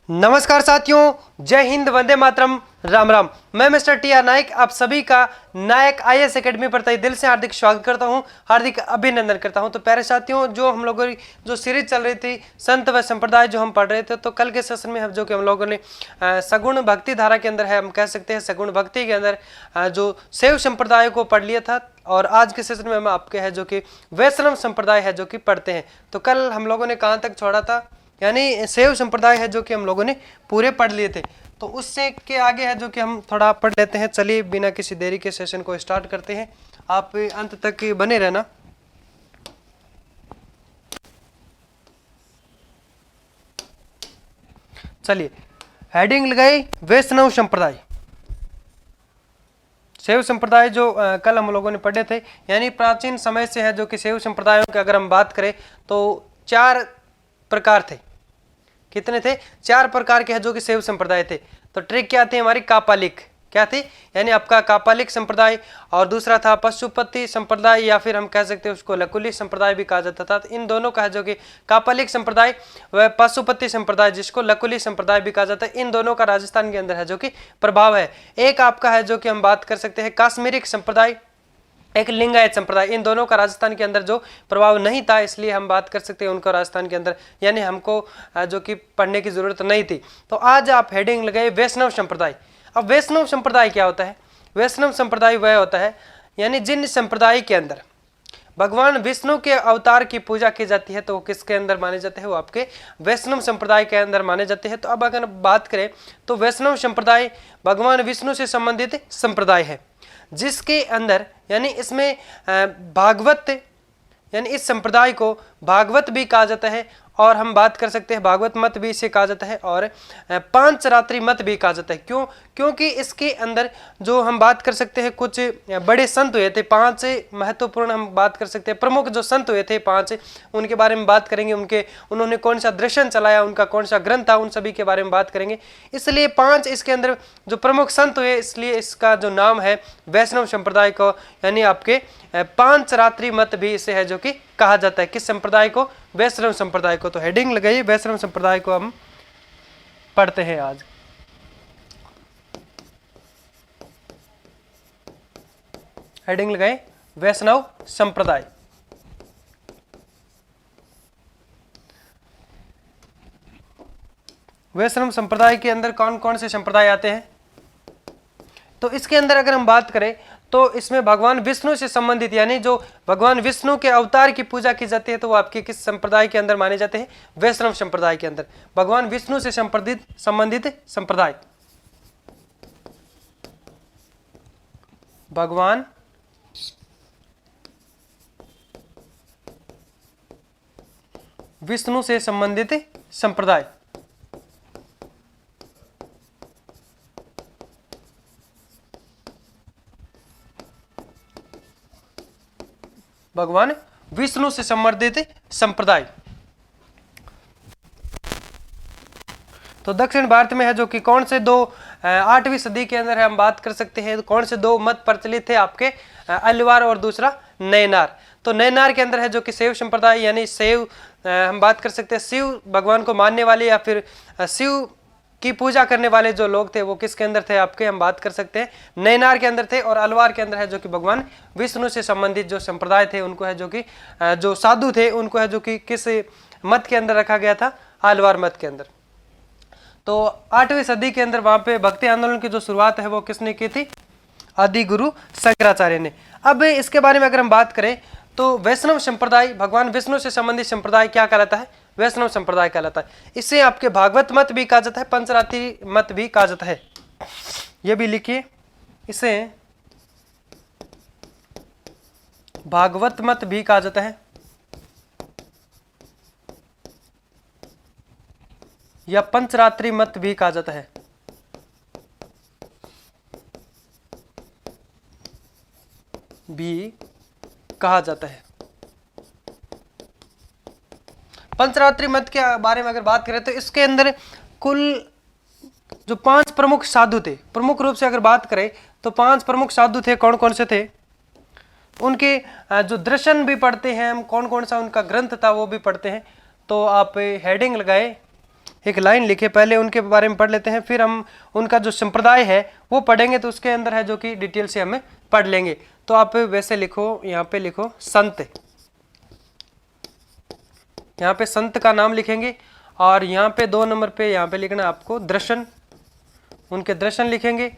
नमस्कार साथियों, जय हिंद, वंदे मातरम, राम राम। मैं मिस्टर टी.आर. नायक आप सभी का नायक IAS एकेडमी पर तहे दिल से हार्दिक स्वागत करता हूं, हार्दिक अभिनंदन करता हूं। तो प्यारे साथियों, जो हम लोगों की जो सीरीज चल रही थी संत व संप्रदाय जो हम पढ़ रहे थे, तो कल के सेशन में जो कि हम लोगों ने सगुण भक्ति धारा के अंदर है, हम कह सकते हैं सगुण भक्ति के अंदर जो शैव संप्रदाय को पढ़ लिया था। और आज के सेशन में हम आपके है जो कि वैष्णव संप्रदाय है जो कि पढ़ते हैं। तो कल हम लोगों ने कहाँ तक छोड़ा था, यानी शैव संप्रदाय है जो कि हम लोगों ने पूरे पढ़ लिए थे। तो उससे के आगे है जो कि हम थोड़ा पढ़ लेते हैं। चलिए बिना किसी देरी के सेशन को स्टार्ट करते हैं, आप अंत तक बने रहना। चलिए, हेडिंग लगाई वैष्णव संप्रदाय। शैव संप्रदाय जो कल हम लोगों ने पढ़े थे, यानी प्राचीन समय से है जो कि शैव संप्रदायों की अगर हम बात करें तो 4 प्रकार थे। कितने थे? 4 प्रकार के हैं जो कि शैव संप्रदाय थे। तो ट्रिक क्या थी हमारी? कापालिक क्या थी, यानी आपका कापालिक संप्रदाय, और दूसरा था पशुपति संप्रदाय, या फिर हम कह सकते हैं उसको लकुली संप्रदाय भी कहा जाता था। तो इन दोनों का है जो कि कापालिक संप्रदाय व पशुपति संप्रदाय, जिसको लकुली संप्रदाय भी कहा जाता है, इन दोनों का राजस्थान के अंदर है जो कि प्रभाव है। एक आपका है जो कि हम बात कर सकते हैं काश्मीरी संप्रदाय, एक लिंगायत संप्रदाय। इन दोनों का राजस्थान के अंदर जो प्रभाव नहीं था, इसलिए हम बात कर सकते हैं उनको राजस्थान के अंदर, यानी हमको जो कि पढ़ने की जरूरत नहीं थी। तो आज आप हेडिंग लगाए वैष्णव संप्रदाय। अब वैष्णव संप्रदाय क्या होता है? वैष्णव संप्रदाय वह होता है यानी जिन संप्रदाय के अंदर भगवान विष्णु के अवतार की पूजा की जाती है, तो वो किसके अंदर माने जाते हैं? वो आपके वैष्णव संप्रदाय के अंदर माने जाते हैं। तो अब अगर बात करें तो वैष्णव संप्रदाय भगवान विष्णु से संबंधित संप्रदाय है, जिसके अंदर यानी इसमें भागवत, यानी इस संप्रदाय को भागवत भी कहा जाता है, और हम बात कर सकते हैं भागवत मत भी इसे कहा जाता है, और पांचरात्रि मत भी कहा जाता है। क्यों? क्योंकि इसके अंदर जो हम बात कर सकते हैं कुछ बड़े संत हुए थे, 5 महत्वपूर्ण हम बात कर सकते हैं प्रमुख जो संत हुए थे 5, उनके बारे में बात करेंगे। उन्होंने कौन सा दर्शन चलाया, उनका कौन सा ग्रंथ था, उन सभी के बारे में बात करेंगे। इसलिए 5 इसके अंदर जो प्रमुख संत हुए, इसलिए इसका जो नाम है वैष्णव संप्रदाय को, यानी आपके पांचरात्रि मत भी इसे है जो कि कहा जाता है। किस संप्रदाय को? वैष्णव संप्रदाय को। तो हेडिंग लगाइए वैष्णव संप्रदाय को हम पढ़ते हैं आज। हेडिंग लगाए वैष्णव संप्रदाय। वैष्णव संप्रदाय के अंदर कौन कौन से संप्रदाय आते हैं? तो इसके अंदर अगर हम बात करें तो इसमें भगवान विष्णु से संबंधित, यानी जो भगवान विष्णु के अवतार की पूजा की जाती है, तो वो आपके किस संप्रदाय के अंदर माने जाते हैं? वैष्णव संप्रदाय के अंदर। भगवान विष्णु से संबंधित संप्रदाय, भगवान विष्णु से संबंधित संप्रदाय। भगवान विष्णु से संबंधित संप्रदाय। तो दक्षिण भारत में है जो कि कौन से 8वीं सदी के अंदर है हम बात कर सकते हैं, कौन से 2 मत प्रचलित थे आपके? अल्वार और दूसरा नयनार। तो नयनार के अंदर है जो कि शैव संप्रदाय, यानी शैव हम बात कर सकते हैं शिव भगवान को मानने वाले या फिर शिव की पूजा करने वाले जो लोग थे, वो किसके अंदर थे आपके? हम बात कर सकते हैं नयनार के अंदर थे। और अलवार के अंदर है जो कि भगवान विष्णु से संबंधित जो संप्रदाय थे, उनको है जो कि जो साधु थे, उनको है जो कि किस मत के अंदर रखा गया था? अलवार मत के अंदर। तो 8वीं सदी के अंदर वहां पे भक्ति आंदोलन की जो शुरुआत है वो किसने की थी? आदि गुरु शंकराचार्य ने। अब इसके बारे में अगर हम बात करें तो वैष्णव संप्रदाय भगवान विष्णु से संबंधित संप्रदाय क्या कहलाता है? वैष्णव संप्रदाय कहलाता है। इसे आपके भागवत मत भी कहा जाता है, पंचरात्रि मत भी कहा जाता है। ये भी लिखिए, इसे भागवत मत भी कहा जाता है या पंचरात्रि मत भी कहा जाता है। भी कहा जाता है। पंचरात्रि मत के बारे में अगर बात करें तो इसके अंदर कुल जो 5 प्रमुख साधु थे, प्रमुख रूप से अगर बात करें तो 5 प्रमुख साधु थे। कौन कौन से थे? उनके जो दर्शन भी पढ़ते हैं हम, कौन कौन सा उनका ग्रंथ था वो भी पढ़ते हैं। तो आप हेडिंग लगाए एक लाइन लिखे, पहले उनके बारे में पढ़ लेते हैं, फिर हम उनका जो संप्रदाय है वो पढ़ेंगे, तो उसके अंदर है जो कि डिटेल से हमें पढ़ लेंगे। तो आप वैसे लिखो, यहाँ पे लिखो संत, यहाँ पे संत का नाम लिखेंगे, और यहाँ पे 2 नंबर पे यहाँ पे लिखना है आपको दर्शन, उनके दर्शन लिखेंगे,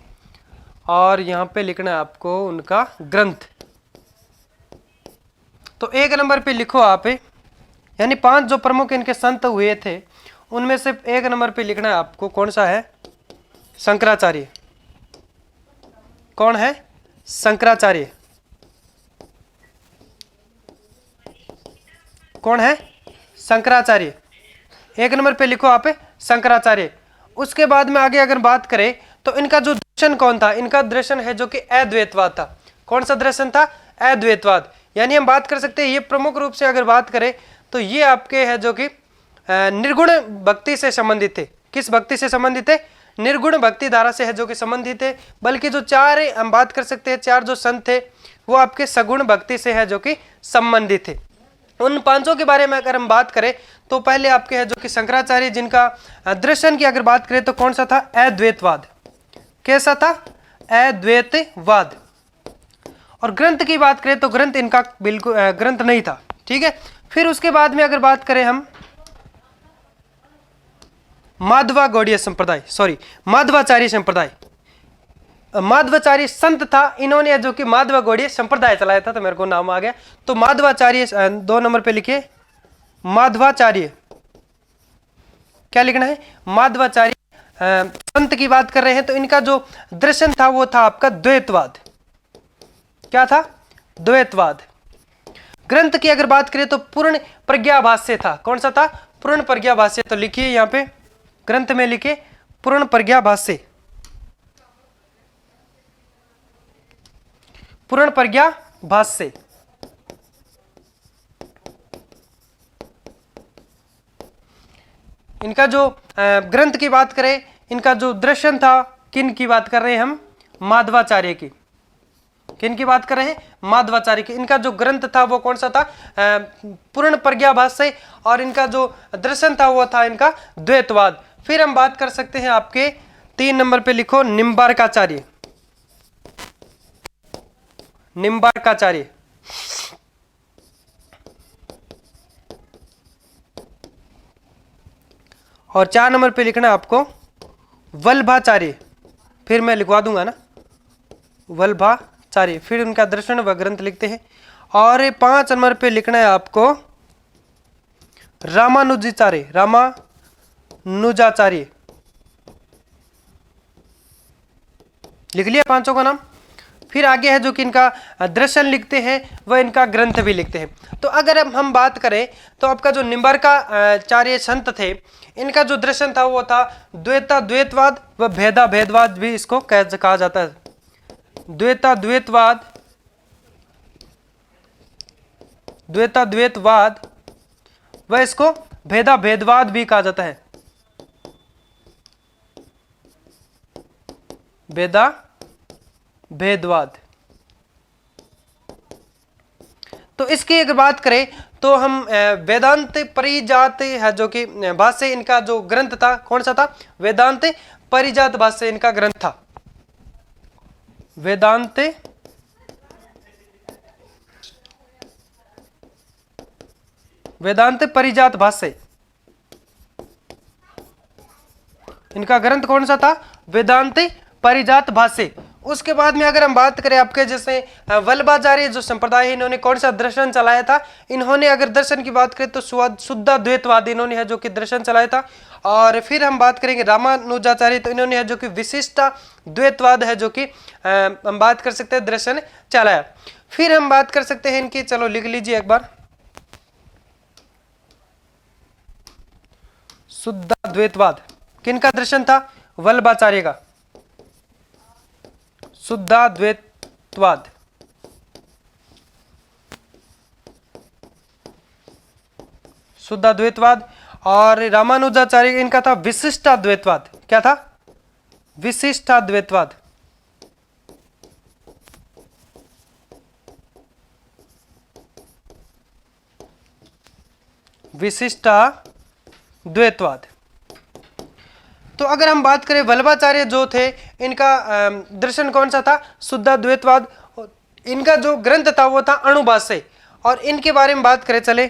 और यहाँ पे लिखना है आपको उनका ग्रंथ। तो 1 नंबर पे लिखो आप, यानी 5 जो प्रमुख इनके संत हुए थे उनमें से 1 नंबर पे लिखना है आपको, कौन सा है? शंकराचार्य। कौन है? शंकराचार्य। कौन है? शंकराचार्य। 1 नंबर पे लिखो आप शंकराचार्य। उसके बाद में आगे अगर बात करें तो इनका जो दर्शन कौन था? इनका दर्शन है जो कि अद्वैतवाद था। कौन सा दर्शन था? अद्वैतवाद। यानी हम बात कर सकते हैं, ये प्रमुख रूप से अगर बात करें तो ये आपके है जो कि निर्गुण भक्ति से संबंधित थे। किस भक्ति से संबंधित थे? निर्गुण भक्ति धारा से है जो कि संबंधित है। बल्कि जो 4 हम बात कर सकते हैं, 4 जो संत थे वो आपके सगुण भक्ति से है जो कि संबंधित थे। उन 5 के बारे में अगर हम बात करें तो पहले आपके है जो कि शंकराचार्य, जिनका दर्शन की अगर बात करें तो कौन सा था? अद्वैतवाद। कैसा था? अद्वैतवाद। और ग्रंथ की बात करें तो ग्रंथ इनका बिल्कुल ग्रंथ नहीं था। ठीक है। फिर उसके बाद में अगर बात करें हम माधवा गौड़ीय संप्रदाय, सॉरी माधवाचार्य संप्रदाय। माधवाचार्य संत था, इन्होंने जो कि माधवा गौड़ीय संप्रदाय चलाया था, तो मेरे को नाम आ गया। तो माधवाचार्य 2 नंबर पे लिखिए माधवाचार्य। क्या लिखना है? माधवाचार्य संत की बात कर रहे हैं, तो इनका जो दर्शन था वो था आपका द्वैतवाद। क्या था? द्वैतवाद। ग्रंथ की अगर बात करें तो पूर्ण प्रज्ञाभाष्य था। कौन सा था? पूर्ण प्रज्ञाभाष्य। तो लिखिए यहाँ पे ग्रंथ में लिखिए पूर्ण प्रज्ञाभाष्य। पूर्ण प्रज्ञाभाष्य। इनका जो ग्रंथ की बात करें, इनका जो दर्शन था, किन की बात कर रहे हैं हम? माधवाचार्य की। किन की बात कर रहे हैं? माधवाचार्य की। इनका जो ग्रंथ था वो कौन सा था? पूर्ण प्रज्ञाभाष्य। और इनका जो दर्शन था वो था इनका द्वैतवाद। फिर हम बात कर सकते हैं आपके 3 नंबर पे लिखो निम्बार्काचार्य। निम्बार्काचार्य। और 4 नंबर पे लिखना आपको वल्भाचार्य। फिर मैं लिखवा दूंगा ना, वल्भाचार्य। फिर उनका दर्शन व ग्रंथ लिखते हैं। और 5 नंबर पे लिखना है आपको रामानुजाचार्य। रामानुजाचार्य लिख लिया 5 का नाम। फिर आगे है जो कि इनका दर्शन लिखते हैं वह इनका ग्रंथ भी लिखते हैं। तो अगर हम बात करें तो आपका जो निम्बार्काचार्य संत थे, इनका जो दर्शन था वो था द्वैतवाद व भेदाभेदवाद भी इसको कहा जाता है। द्वैतवाद व इसको भेदाभेदवाद भी कहा जाता है। भेदाभेदवाद। तो इसकी अगर बात करें तो हम वेदांत परिजात है जो कि भाष्य, इनका जो ग्रंथ था कौन सा था? वेदांत परिजात भाष्य इनका ग्रंथ था। वेदांत परिजात भाष्य इनका ग्रंथ कौन सा था? वेदांत परिजात भाष्य। उसके बाद में अगर हम बात करें आपके जैसे वल्लभाचार्य जो संप्रदाय है, इन्होंने कौन सा दर्शन चलाया था? इन्होंने अगर दर्शन की बात करें तो शुद्ध द्वैतवाद इन्होंने है जो कि दर्शन चलाया था। और फिर हम बात करेंगे रामानुजाचार्य, तो इन्होंने है जो कि विशिष्ट द्वैतवाद है जो कि हम बात कर सकते हैं दर्शन चलाया। फिर हम बात कर सकते हैं इनकी, चलो लिख लीजिए एक बार, शुद्ध द्वैतवाद किनका दर्शन था? वल्लभाचार्य का। शुद्धाद्वैतवाद। शुद्धाद्वैतवाद। और रामानुजाचार्य इनका था विशिष्टाद्वैतवाद। क्या था? विशिष्टाद्वैतवाद। विशिष्टाद्वैतवाद। तो अगर हम बात करें वल्लभाचार्य जो थे, इनका दर्शन कौन सा था? शुद्धाद्वैतवाद। इनका जो ग्रंथ था वो था अणुभाष्य। और इनके बारे में बात करें चले,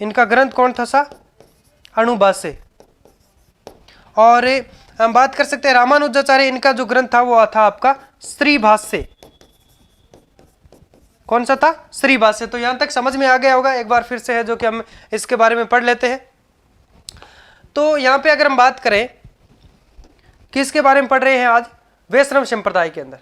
इनका ग्रंथ कौन था सा? अणुभाष्य। और हम बात कर सकते हैं रामानुजाचार्य, इनका जो ग्रंथ था वो था आपका श्रीभाष्य। कौन सा था? श्रीभाष्य। तो यहां तक समझ में आ गया होगा। एक बार फिर से है जो कि हम इसके बारे में पढ़ लेते हैं। तो यहां पे अगर हम बात करें किसके बारे में पढ़ रहे हैं आज? वैष्णव संप्रदाय के अंदर।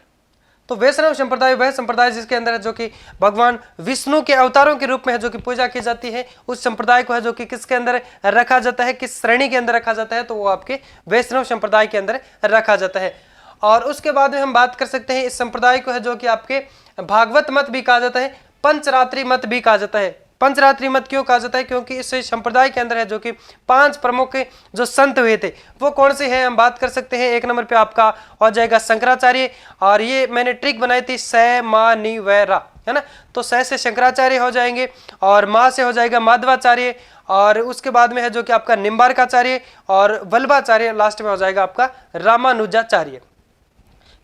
तो वैष्णव संप्रदाय वह संप्रदाय जिसके अंदर है जो कि भगवान विष्णु के अवतारों के रूप में है जो कि पूजा की जाती है, उस संप्रदाय को है जो कि किसके अंदर रखा जाता है, किस श्रेणी के अंदर रखा जाता है? तो वो आपके वैष्णव संप्रदाय के अंदर रखा जाता है। और उसके बाद में हम बात कर सकते हैं इस संप्रदाय को है जो कि आपके भागवत मत भी कहा जाता है, पंचरात्रि मत भी कहा जाता है। पंचरात्रि मत क्यों कहा जाता है? क्योंकि इस संप्रदाय के अंदर है जो कि 5 प्रमुख जो संत हुए थे वो कौन से हैं? हम बात कर सकते हैं। एक नंबर पे आपका हो जाएगा शंकराचार्य, और ये मैंने ट्रिक बनाई थी, स मा नि व रा, है ना। तो स से शंकराचार्य हो जाएंगे, और माँ से हो जाएगा माधवाचार्य, और उसके बाद में है जो कि आपका निम्बार्काचार्य, और वल्लभाचार्य लास्ट में हो जाएगा आपका रामानुजाचार्य।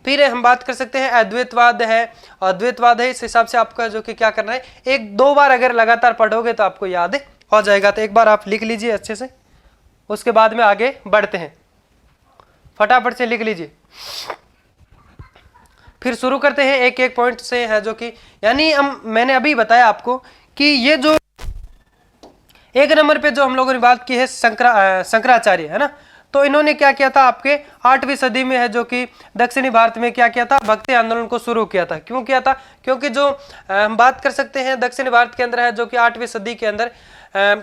फिर हम बात कर सकते हैं अद्वैतवाद है, अद्वैतवाद है। इस हिसाब से आपका जो कि क्या करना है, 1-2 बार अगर लगातार पढ़ोगे तो आपको याद हो जाएगा। तो एक बार आप लिख लीजिए अच्छे से, उसके बाद में आगे बढ़ते हैं। फटाफट से लिख लीजिए, फिर शुरू करते हैं एक एक पॉइंट से है जो कि यानी मैंने अभी बताया आपको कि ये जो 1 नंबर पे जो हम लोगों ने बात की है शंकराचार्य, है ना। तो इन्होंने क्या किया था? आपके 8वीं सदी में है जो कि दक्षिणी भारत में क्या किया था? भक्ति आंदोलन को शुरू किया था। क्यों किया था? क्योंकि जो हम बात कर सकते हैं दक्षिणी भारत के अंदर है जो कि 8वीं सदी के अंदर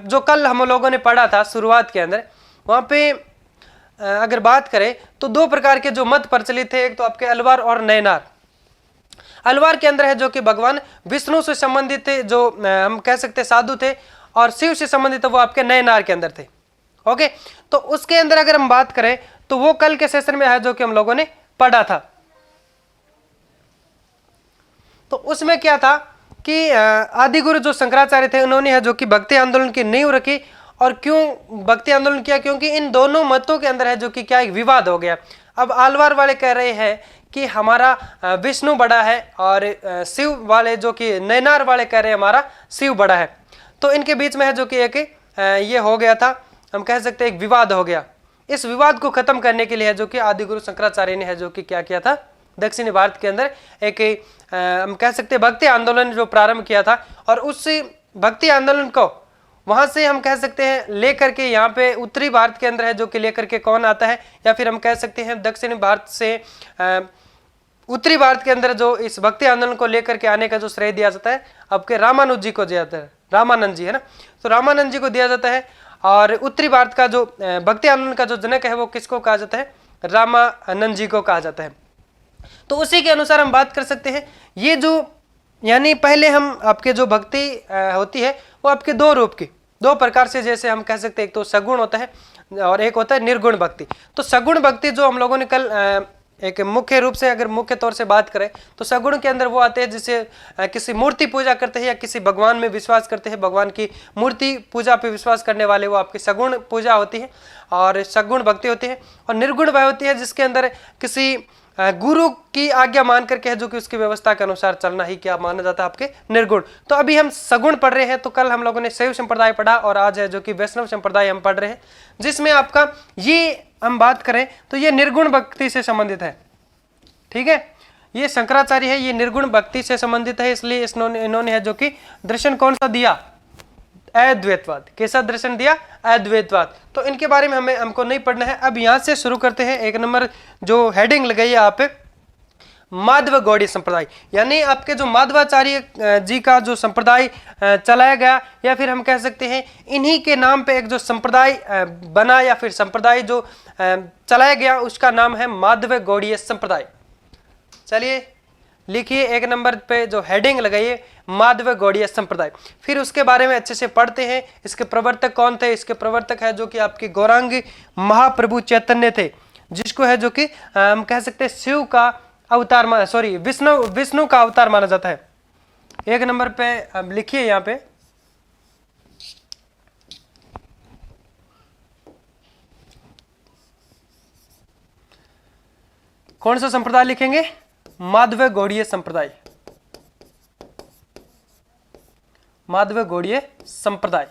जो कल हम लोगों ने पढ़ा था शुरुआत के अंदर, वहाँ पे अगर बात करें तो 2 प्रकार के जो मत प्रचलित थे। एक तो आपके अलवार और नयनार। अलवार के अंदर है जो कि भगवान विष्णु से संबंधित थे, जो हम कह सकते साधु थे, और शिव से संबंधित वो आपके नयनार के अंदर थे। ओके, तो उसके अंदर अगर हम बात करें तो वो कल के सेशन में है जो कि हम लोगों ने पढ़ा था। तो उसमें क्या था कि आदि गुरु जो शंकराचार्य थे उन्होंने है जो कि भक्ति आंदोलन की नींव रखी। और क्यों भक्ति आंदोलन किया? क्योंकि इन दोनों मतों के अंदर है जो कि क्या एक विवाद हो गया। अब आलवार वाले कह रहे हैं कि हमारा विष्णु बड़ा है, और शिव वाले जो कि नयनार वाले कह रहे हैं हमारा शिव बड़ा है। तो इनके बीच में है जो कि एक ये हो गया था, हम कह सकते हैं एक विवाद हो गया। इस विवाद को खत्म करने के लिए है जो कि आदि गुरु शंकराचार्य ने है जो कि क्या किया था? दक्षिणी भारत के अंदर एक हम कह सकते हैं भक्ति आंदोलन जो प्रारंभ किया था। और उस भक्ति आंदोलन को वहां से हम कह सकते हैं लेकर के यहाँ पे उत्तरी भारत के अंदर है जो कि लेकर के कौन आता है, या फिर हम कह सकते हैं दक्षिणी भारत से उत्तरी भारत के अंदर जो इस भक्ति आंदोलन को लेकर के आने का जो श्रेय दिया जाता है आपके रामानुज जी को दिया जाता है। रामानंद जी, है ना। तो रामानंद जी को दिया जाता है। और उत्तरी भारत का जो भक्ति आंदोलन का जो जनक है वो किसको कहा जाता है? रामानंद जी को कहा जाता है। तो उसी के अनुसार हम बात कर सकते हैं। ये जो यानी पहले हम आपके जो भक्ति होती है वो आपके 2 रूप की, 2 प्रकार से, जैसे हम कह सकते हैं एक तो सगुण होता है और एक होता है निर्गुण भक्ति। तो सगुण भक्ति जो हम लोगों ने कल एक मुख्य रूप से अगर मुख्य तौर से बात करें तो सगुण के अंदर वो आते हैं जिसे किसी मूर्ति पूजा करते हैं या किसी भगवान में विश्वास करते हैं, भगवान की मूर्ति पूजा पे विश्वास करने वाले, वो आपकी सगुण पूजा होती है और सगुण भक्ति होती है। और निर्गुण वह होती है जिसके अंदर किसी गुरु की आज्ञा मान करके है जो कि उसकी व्यवस्था के अनुसार चलना ही क्या माना जाता है आपके निर्गुण। तो अभी हम सगुण पढ़ रहे हैं। तो कल हम लोगों ने शैव संप्रदाय पढ़ा और आज है जो कि वैष्णव संप्रदाय हम पढ़ रहे हैं, जिसमें आपका ये हम बात करें तो ये निर्गुण भक्ति से संबंधित है। ठीक है, ये शंकराचार्य है, ये निर्गुण भक्ति से संबंधित है, इसलिए इन्होंने है जो कि दर्शन कौन सा दिया? अद्वैतवाद। कैसा दर्शन दिया? अद्वैतवाद। तो इनके बारे में हमको नहीं पढ़ना है। अब यहां से शुरू करते हैं। 1 नंबर जो हेडिंग लगाई है आप, माधव गौड़ी संप्रदाय, यानी आपके जो माधवाचार्य जी का जो संप्रदाय चलाया गया, या फिर हम कह सकते हैं इन्हीं के नाम पे एक जो संप्रदाय बना या फिर संप्रदाय जो चलाया गया उसका नाम है माधव गौड़ीय संप्रदाय। चलिए लिखिए 1 नंबर पे जो हेडिंग लगाइए, माधव गौड़ीय संप्रदाय। फिर उसके बारे में अच्छे से पढ़ते हैं। इसके प्रवर्तक कौन थे? इसके प्रवर्तक है जो कि आपके गौरांग महाप्रभु चैतन्य थे, जिसको है जो कि हम कह सकते हैं शिव का अवतार विष्णु का अवतार माना जाता है। 1 नंबर पे लिखिए यहाँ पे, कौन सा संप्रदाय लिखेंगे? माधव गौड़ीय संप्रदाय, माधव गौड़ीय संप्रदाय।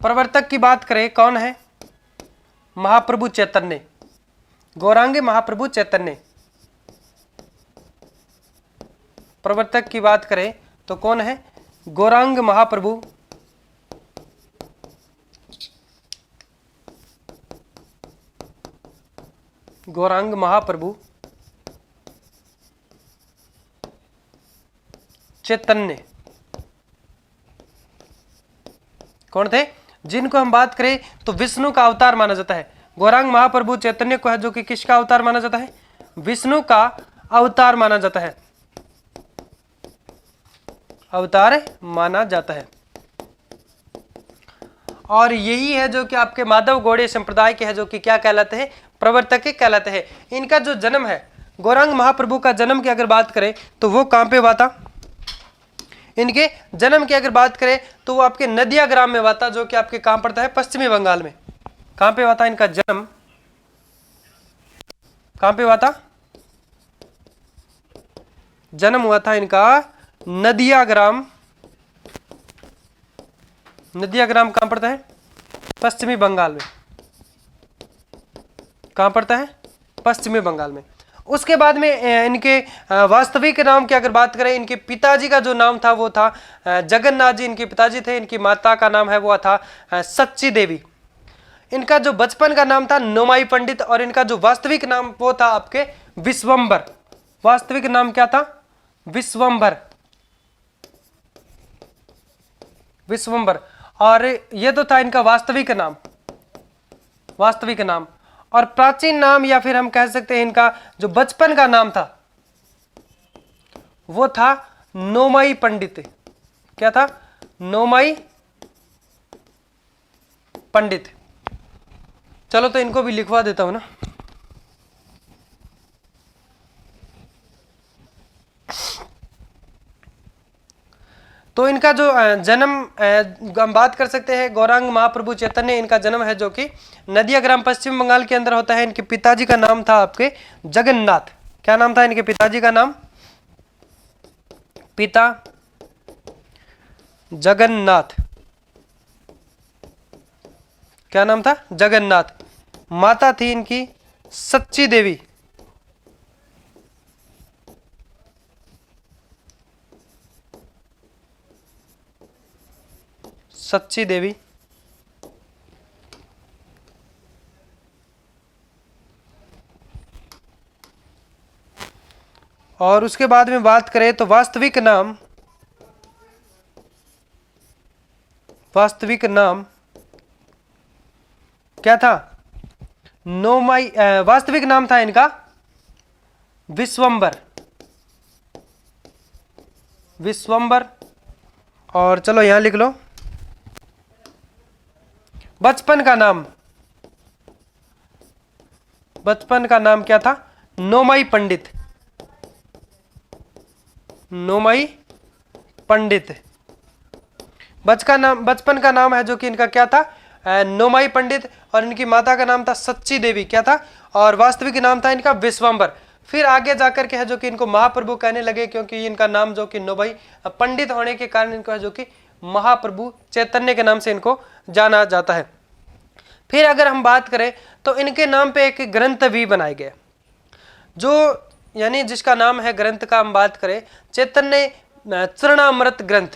प्रवर्तक की बात करें, कौन है? महाप्रभु चैतन्य, गौरांग महाप्रभु चैतन्य। प्रवर्तक की बात करें तो कौन है? गौरांग महाप्रभु गौरांग महाप्रभु चैतन्य। कौन थे? जिनको हम बात करें तो विष्णु का अवतार माना जाता है। गौरांग महाप्रभु चैतन्य को है जो कि किसका अवतार माना जाता है? विष्णु का अवतार माना जाता है, अवतार माना जाता है। और यही है जो कि आपके माधव गौड़ीय संप्रदाय के है जो कि क्या कहलाते हैं? प्रवर्तक कहलाते हैं। इनका जो जन्म है, गौरांग महाप्रभु का जन्म की अगर बात करें तो वो कहां पे हुआ था? इनके जन्म की अगर बात करें तो वो आपके नदिया ग्राम में हुआ था, जो कि आपके कहां पड़ता है? पश्चिमी बंगाल में। कहां पे हुआ था इनका जन्म? कहां पे हुआ था? जन्म हुआ था इनका नदिया ग्राम। नदिया ग्राम कहां पड़ता है? पश्चिमी बंगाल में। कहां पड़ता है? पश्चिमी बंगाल में। उसके बाद में इनके वास्तविक नाम की अगर बात करें, इनके पिताजी का जो नाम था वो था जगन्नाथ जी, इनके पिताजी थे। इनकी माता का नाम है वो था सच्ची देवी। इनका जो बचपन का नाम था नोमाई पंडित, और इनका जो वास्तविक नाम वो था आपके विश्वंभर। वास्तविक नाम क्या था? विश्वंभर, विश्वंभर। और ये तो था इनका वास्तविक नाम, वास्तविक नाम। और प्राचीन नाम या फिर हम कह सकते हैं इनका जो बचपन का नाम था वो था नोमाई पंडित। क्या था? नोमाई पंडित। चलो तो इनको भी लिखवा देता हूं ना। तो इनका जो जन्म हम बात कर सकते हैं, गौरांग महाप्रभु चैतन्य, इनका जन्म है जो कि नदिया ग्राम पश्चिम बंगाल के अंदर होता है। इनके पिताजी का नाम था आपके जगन्नाथ। क्या नाम था इनके पिताजी का नाम? पिता जगन्नाथ। क्या नाम था? जगन्नाथ। माता थी इनकी सच्ची देवी। सच्ची देवी। और उसके बाद में बात करें तो वास्तविक नाम, वास्तविक नाम क्या था? नोमाई। वास्तविक नाम था इनका विश्वंभर, विश्वंभर। और चलो यहां लिख लो बचपन का नाम, बचपन का नाम क्या था? नोमाई पंडित, नोमाई पंडित। बचपन का नाम है जो कि इनका क्या था? नोमाई पंडित। और इनकी माता का नाम था सच्ची देवी। क्या था? और वास्तविक नाम था इनका विश्वंभर। फिर आगे जाकर के है जो कि इनको महाप्रभु कहने लगे, क्योंकि इनका नाम जो कि नोमाई पंडित होने के कारण इनको है जो कि महाप्रभु चैतन्य के नाम से इनको जाना जाता है। फिर अगर हम बात करें तो इनके नाम पे एक ग्रंथ भी बनाया गया, जो यानी जिसका नाम है, ग्रंथ का हम बात करें, चैतन्य चरणामृत ग्रंथ,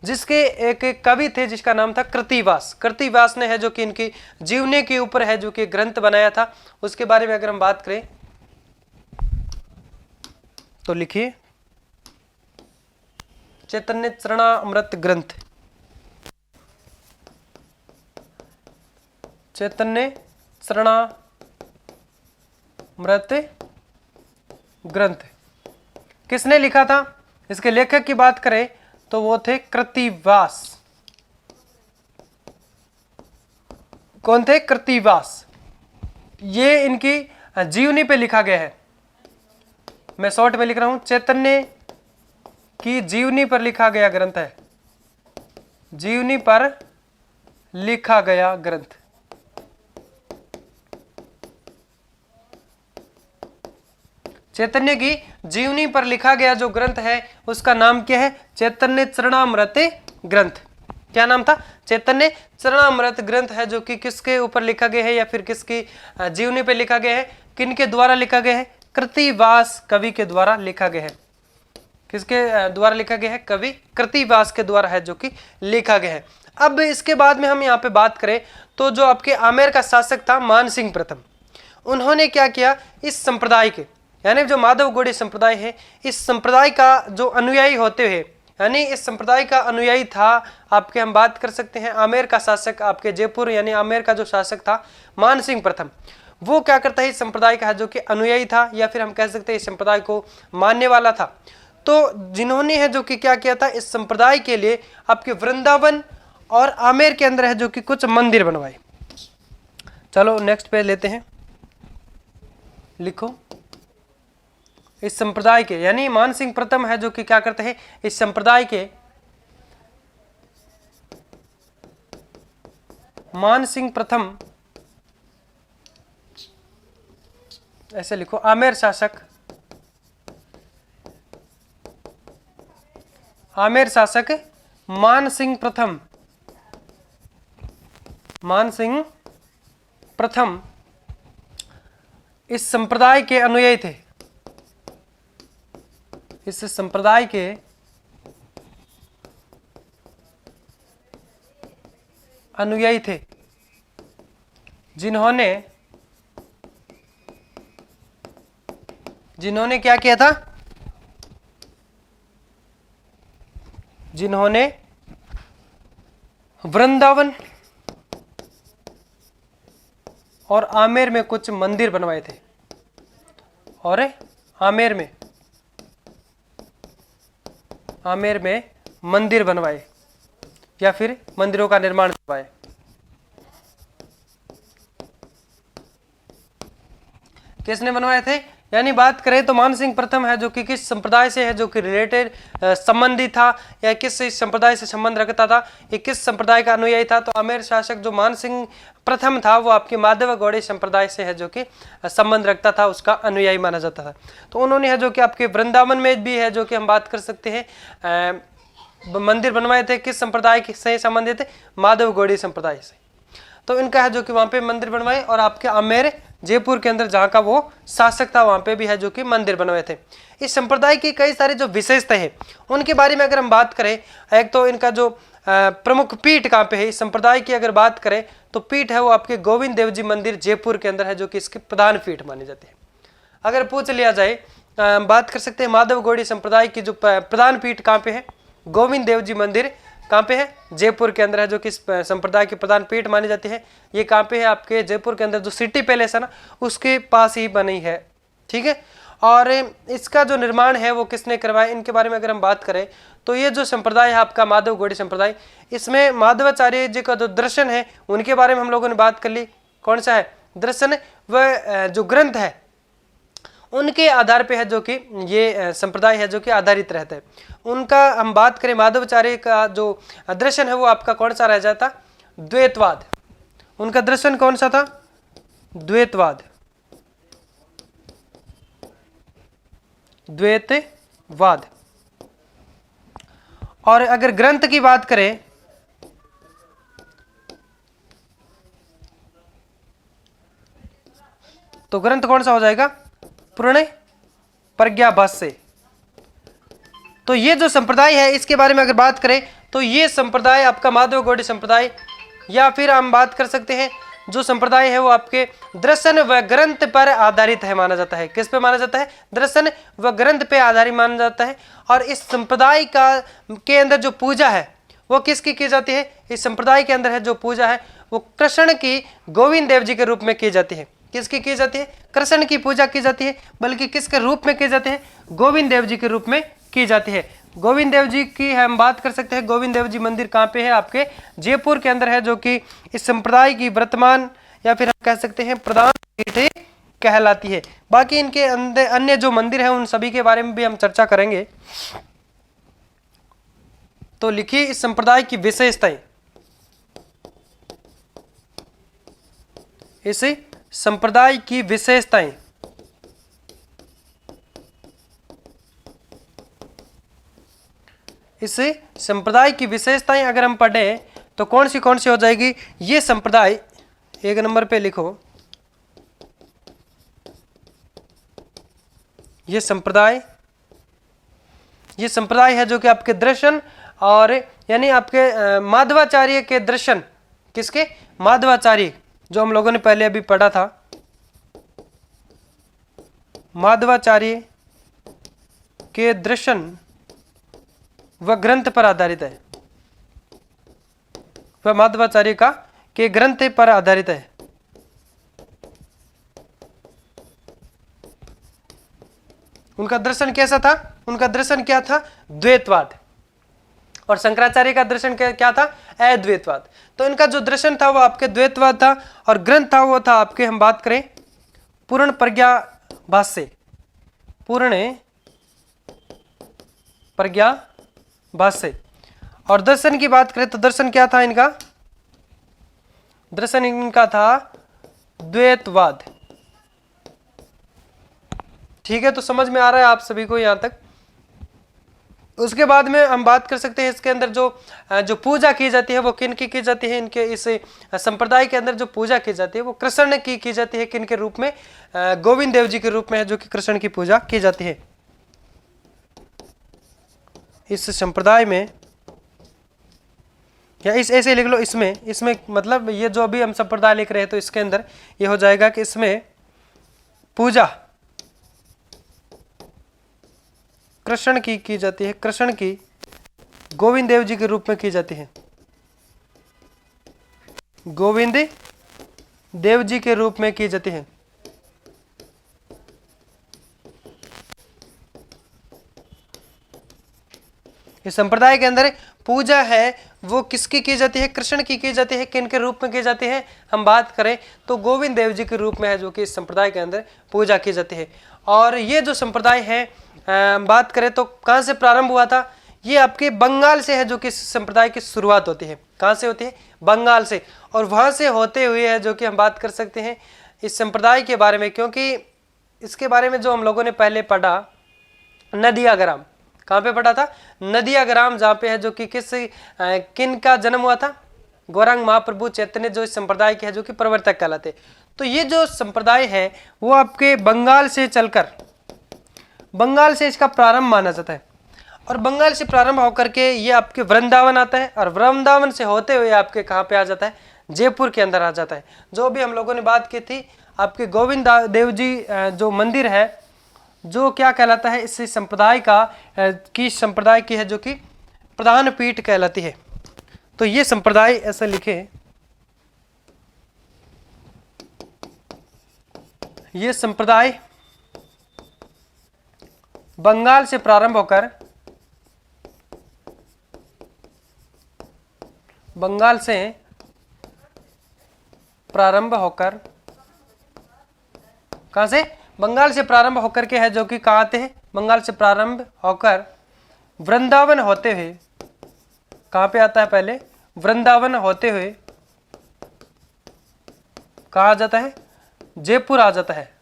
जिसके एक कवि थे जिसका नाम था कृतिवास। कृतिवास ने है जो कि इनकी जीवनी के ऊपर है जो कि ग्रंथ बनाया था। उसके बारे में अगर हम बात करें तो लिखिए चैतन्य चरणामृत ग्रंथ। चैतन्य चरणामृत ग्रंथ किसने लिखा था? इसके लेखक की बात करें तो वो थे कृतिवास। कौन थे? कृतिवास। ये इनकी जीवनी पे लिखा गया है। मैं शॉर्ट में लिख रहा हूं, चैतन्य की जीवनी पर लिखा गया ग्रंथ है, जीवनी पर लिखा गया ग्रंथ। चैतन्य की जीवनी पर लिखा गया जो ग्रंथ है उसका नाम क्या है? चैतन्य चरणामृत ग्रंथ। क्या नाम था? चैतन्य चरणामृत ग्रंथ है, जो कि किसके ऊपर लिखा गया है या फिर किसकी जीवनी पर लिखा गया है? किनके द्वारा लिखा गया है? कृतिवास कवि के द्वारा लिखा गया है। किसके द्वारा लिखा गया है? कवि कृतिवास के द्वारा है जो कि लिखा गया है। अब इसके बाद में हम यहाँ पे बात करें तो जो आपके आमेर का शासक था मानसिंह प्रथम, उन्होंने क्या किया? इस संप्रदाय के यानी जो माधव गौड़ी संप्रदाय है, इस संप्रदाय का जो अनुयायी होते हुए, यानी इस संप्रदाय का अनुयायी था आपके, हम बात कर सकते हैं आमेर का शासक आपके जयपुर यानी आमेर का जो शासक था मानसिंह प्रथम, वो क्या करता है? इस संप्रदाय का जो कि अनुयायी था या फिर हम कह सकते हैं इस संप्रदाय को मानने वाला था। तो जिन्होंने है जो कि क्या किया था? इस संप्रदाय के लिए आपके वृंदावन और आमेर के अंदर है जो कि कुछ मंदिर बनवाए। चलो नेक्स्ट पेज लेते हैं। लिखो, इस संप्रदाय के यानी मानसिंह प्रथम है जो कि क्या करते हैं? इस संप्रदाय के मानसिंह प्रथम, ऐसे लिखो, आमेर शासक, आमेर शासक मानसिंह प्रथम, मानसिंह प्रथम इस संप्रदाय के अनुयायी थे। इस संप्रदाय के अनुयायी थे जिन्होंने क्या किया था? जिन्होंने वृंदावन और आमेर में कुछ मंदिर बनवाए थे, और आमेर में मंदिर बनवाए या फिर मंदिरों का निर्माण करवाए। किसने बनवाए थे? यानी बात करें तो मानसिंह प्रथम है जो कि किस संप्रदाय से है जो कि रिलेटेड संबंधी था या किस संप्रदाय से संबंध रखता था, ये किस संप्रदाय का अनुयायी था? तो आमेर शासक जो मानसिंह प्रथम था वो आपके माधव गौड़ी संप्रदाय से है जो कि संबंध रखता था, उसका अनुयायी माना जाता था। तो उन्होंने है जो कि आपके वृंदावन में भी है जो कि हम बात कर सकते हैं मंदिर बनवाए थे। किस संप्रदाय से संबंधित थे? माधव गौड़ी संप्रदाय से। तो इनका है जो कि वहां पे मंदिर बनवाए, और आपके आमेर जयपुर के अंदर जहाँ का वो शासक था वहां पे भी है जो कि मंदिर बनवाए थे। इस संप्रदाय की कई सारी जो विशेषता है उनके बारे में अगर हम बात करें, एक तो इनका जो प्रमुख पीठ कहाँ पे है इस संप्रदाय की अगर बात करें तो पीठ है वो आपके गोविंद देव जी मंदिर जयपुर के अंदर है जो कि इसके प्रधान पीठ मानी जाती है। अगर पूछ लिया जाए, बात कर सकते हैं माधव गौड़ी संप्रदाय की जो प्रधान पीठ कहाँ पे है? गोविंद देव जी मंदिर कहाँ पे है? जयपुर के अंदर है जो कि संप्रदाय की प्रधान पीठ मानी जाती है। ये कहाँ पे है? आपके जयपुर के अंदर जो सिटी पैलेस है ना उसके पास ही बनी है, ठीक है। और इसका जो निर्माण है वो किसने करवाया, इनके बारे में अगर हम बात करें तो ये जो संप्रदाय है आपका माधव गौड़ी संप्रदाय, इसमें माधवाचार्य जी का जो दर्शन है उनके बारे में हम लोगों ने बात कर ली। कौन सा है दर्शन? वह जो ग्रंथ है उनके आधार पे है जो कि ये संप्रदाय है जो कि आधारित रहता है। उनका हम बात करें माधवाचार्य का जो दर्शन है वो आपका कौन सा रह जाता? द्वैतवाद। उनका दर्शन कौन सा था? द्वैतवाद, द्वैतवाद। और अगर ग्रंथ की बात करें तो ग्रंथ कौन सा हो जाएगा? पूर्ण प्रज्ञाभाष्य। तो ये जो संप्रदाय है इसके बारे में अगर बात करें तो ये संप्रदाय आपका माधव गौड़ी संप्रदाय, या फिर हम बात कर सकते हैं जो संप्रदाय है वो आपके दर्शन व ग्रंथ पर आधारित है माना जाता है। किस पे माना जाता है? दर्शन व ग्रंथ पे आधारित माना जाता है। और इस संप्रदाय का के अंदर जो पूजा है वो किसकी की जाती है? इस संप्रदाय के अंदर है जो पूजा है वो कृष्ण की गोविंद देव जी के रूप में की जाती है। किसकी की जाती है? कृष्ण की पूजा की जाती है, बल्कि किसके रूप में की जाती है? गोविंद देव जी के रूप में की जाती है। गोविंद देव जी की हम बात कर सकते हैं। गोविंद देव जी मंदिर कहाँ पे है? आपके जयपुर के अंदर है जो कि इस संप्रदाय की वर्तमान या फिर हम कह सकते हैं प्रधान पीठ कहलाती है। बाकी इनके अंदर अन्य जो मंदिर है उन सभी के बारे में भी हम चर्चा करेंगे। तो लिखिए इस संप्रदाय की विशेषताएं। इस संप्रदाय की विशेषताएं, इस संप्रदाय की विशेषताएं अगर हम पढ़ें तो कौन सी हो जाएगी? ये संप्रदाय, एक नंबर पे लिखो, ये संप्रदाय है जो कि आपके दर्शन और यानी आपके माधवाचार्य के दर्शन, किसके? माधवाचार्य, जो हम लोगों ने पहले अभी पढ़ा था, माधवाचार्य के दर्शन वह ग्रंथ पर आधारित है, वह माधवाचार्य का के ग्रंथ पर आधारित है। उनका दर्शन कैसा था? उनका दर्शन क्या था? द्वैतवाद। और शंकराचार्य का दर्शन क्या था? अद्वैतवाद। तो इनका जो दर्शन था वो आपके द्वैतवाद था, और ग्रंथ था वो था आपके, हम बात करें पूर्ण प्रज्ञा भाष्य, पूर्ण प्रज्ञा भाष्य। और दर्शन की बात करें तो दर्शन क्या था इनका? दर्शन इनका था द्वैतवाद। ठीक है, तो समझ में आ रहा है आप सभी को यहां तक? उसके बाद में हम बात कर सकते हैं इसके अंदर जो पूजा की जाती है वो किन की जाती है? इनके इस संप्रदाय के अंदर जो पूजा की जाती है वो कृष्ण की जाती है। किन के रूप में? गोविंद देव जी के रूप में है, जो कि कृष्ण की पूजा की जाती है इस संप्रदाय में। या इस ऐसे लिख लो, इसमें मतलब ये जो अभी हम संप्रदाय लिख रहे हैं तो इसके अंदर ये हो जाएगा कि इसमें पूजा कृष्ण की जाती है, कृष्ण की गोविंद देव जी के रूप में की जाती है, गोविंद देव जी के रूप में की जाती है। इस संप्रदाय के अंदर पूजा है वो किसकी की जाती है? कृष्ण की जाती है। किन के रूप में की जाती है? हम बात करें तो गोविंद देव जी के रूप में है, जो कि इस संप्रदाय के अंदर पूजा की जाती है। और ये जो संप्रदाय है बात करें तो कहाँ से प्रारंभ हुआ था? ये आपके बंगाल से है, जो कि इस संप्रदाय की शुरुआत होती है। कहाँ से होती है? बंगाल से। और वहाँ से होते हुए है जो कि हम बात कर सकते हैं इस संप्रदाय के बारे में, क्योंकि इसके बारे में जो हम लोगों ने पहले पढ़ा, नदिया ग्राम, कहाँ पे पढ़ा था? नदिया ग्राम, जहाँ पे है जो कि किन का जन्म हुआ था? गौरांग महाप्रभु चैतन्य, जो इस संप्रदाय के है, जो कि प्रवर्तक कहलाते। तो ये जो संप्रदाय है वो आपके बंगाल से चलकर, बंगाल से इसका प्रारंभ माना जाता है। और बंगाल से प्रारंभ होकर के ये आपके वृंदावन आता है, और वृंदावन से होते हुए आपके कहाँ पे आ जाता है? जयपुर के अंदर आ जाता है। जो भी हम लोगों ने बात की थी, आपके गोविंद देव जी जो मंदिर है, जो क्या कहलाता है? इस संप्रदाय संप्रदाय की है, जो कि प्रधान पीठ कहलाती है। तो ये संप्रदाय ऐसा लिखे, ये संप्रदाय बंगाल से प्रारंभ होकर, बंगाल से प्रारंभ होकर, कहां से? बंगाल से प्रारंभ होकर के है, जो कि कहाँ आते हैं? बंगाल से प्रारंभ होकर वृंदावन होते हुए, कहां पे आता है? पहले वृंदावन होते हुए कहाँ आ जाता है? जयपुर आ जाता है।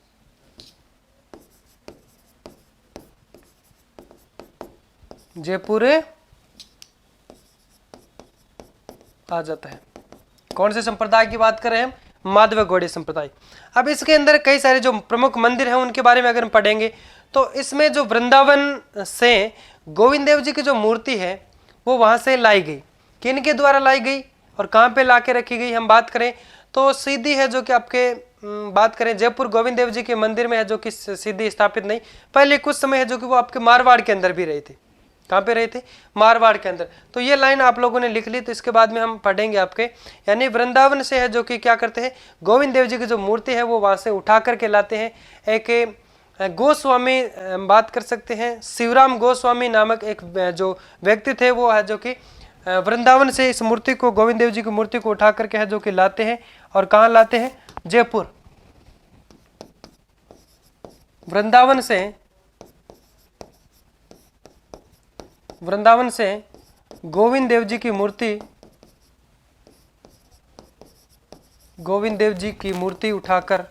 जयपुर आ जाता है। कौन से संप्रदाय की बात कर रहे हैं हम? माधव गौड़ीय संप्रदाय। अब इसके अंदर कई सारे जो प्रमुख मंदिर हैं उनके बारे में अगर हम पढ़ेंगे तो इसमें जो वृंदावन से गोविंद देव जी की जो मूर्ति है वो वहां से लाई गई। किन के द्वारा लाई गई और कहाँ पे ला के रखी गई? हम बात करें तो सीधी है, जो कि आपके बात करें जयपुर गोविंद देव जी के मंदिर में है, जो कि सीधी स्थापित नहीं, पहले कुछ समय है जो कि वो आपके मारवाड़ के अंदर भी रहे थे। कहाँ पे रहे थे? मारवाड़ के अंदर। तो ये लाइन आप लोगों ने लिख ली, तो इसके बाद में हम पढ़ेंगे आपके, यानी वृंदावन से है जो कि क्या करते हैं? गोविंद देव जी की जो मूर्ति है वो वहां से उठा करके लाते हैं। एक गोस्वामी बात कर सकते हैं, शिवराम गोस्वामी नामक एक जो व्यक्ति थे वो है, जो कि वृंदावन से इस मूर्ति को, गोविंद देव जी की मूर्ति को उठा करके है जो कि लाते हैं। और कहाँ लाते हैं? जयपुर। वृंदावन से गोविंद देव जी की मूर्ति गोविंद देव जी की मूर्ति उठाकर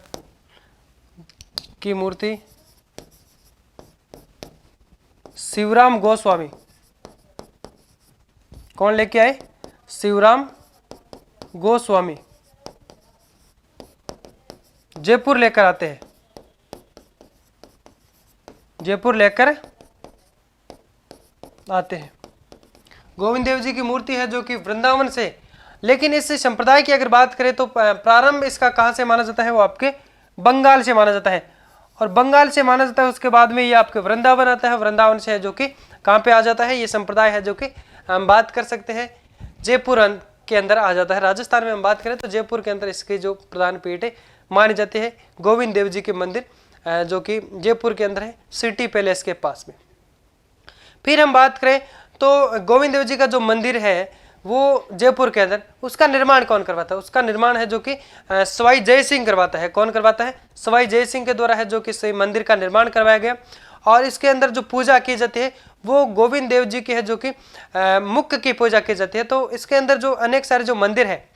शिवराम गोस्वामी, कौन लेके आए? शिवराम गोस्वामी जयपुर लेकर आते हैं, जयपुर लेकर आते हैं। गोविंद देव जी की मूर्ति है जो कि वृंदावन से, लेकिन इस संप्रदाय की अगर बात करें तो प्रारंभ इसका कहाँ से माना जाता है? वो आपके बंगाल से माना जाता है, और बंगाल से माना जाता है। उसके बाद में ये आपके वृंदावन आता है, वृंदावन से है जो कि कहाँ पे आ जाता है? ये संप्रदाय है जो कि हम बात कर सकते हैं जयपुर के अंदर आ जाता है। राजस्थान में हम बात करें तो जयपुर के अंदर इसकी जो प्रधान पीठ है मानी जाती है गोविंद देव जी के मंदिर, जो कि जयपुर के अंदर है, सिटी पैलेस के पास में। फिर हम बात करें तो गोविंद देव जी का जो मंदिर है वो जयपुर के अंदर, उसका निर्माण कौन करवाता है? उसका निर्माण है जो कि सवाई जय सिंह करवाता है। कौन करवाता है? सवाई जय सिंह के द्वारा है जो कि इस मंदिर का निर्माण करवाया गया। और इसके अंदर जो पूजा की जाती है वो गोविंद देव जी की है जो कि मुख्य की पूजा की जाती है। तो इसके अंदर जो अनेक सारे जो मंदिर है,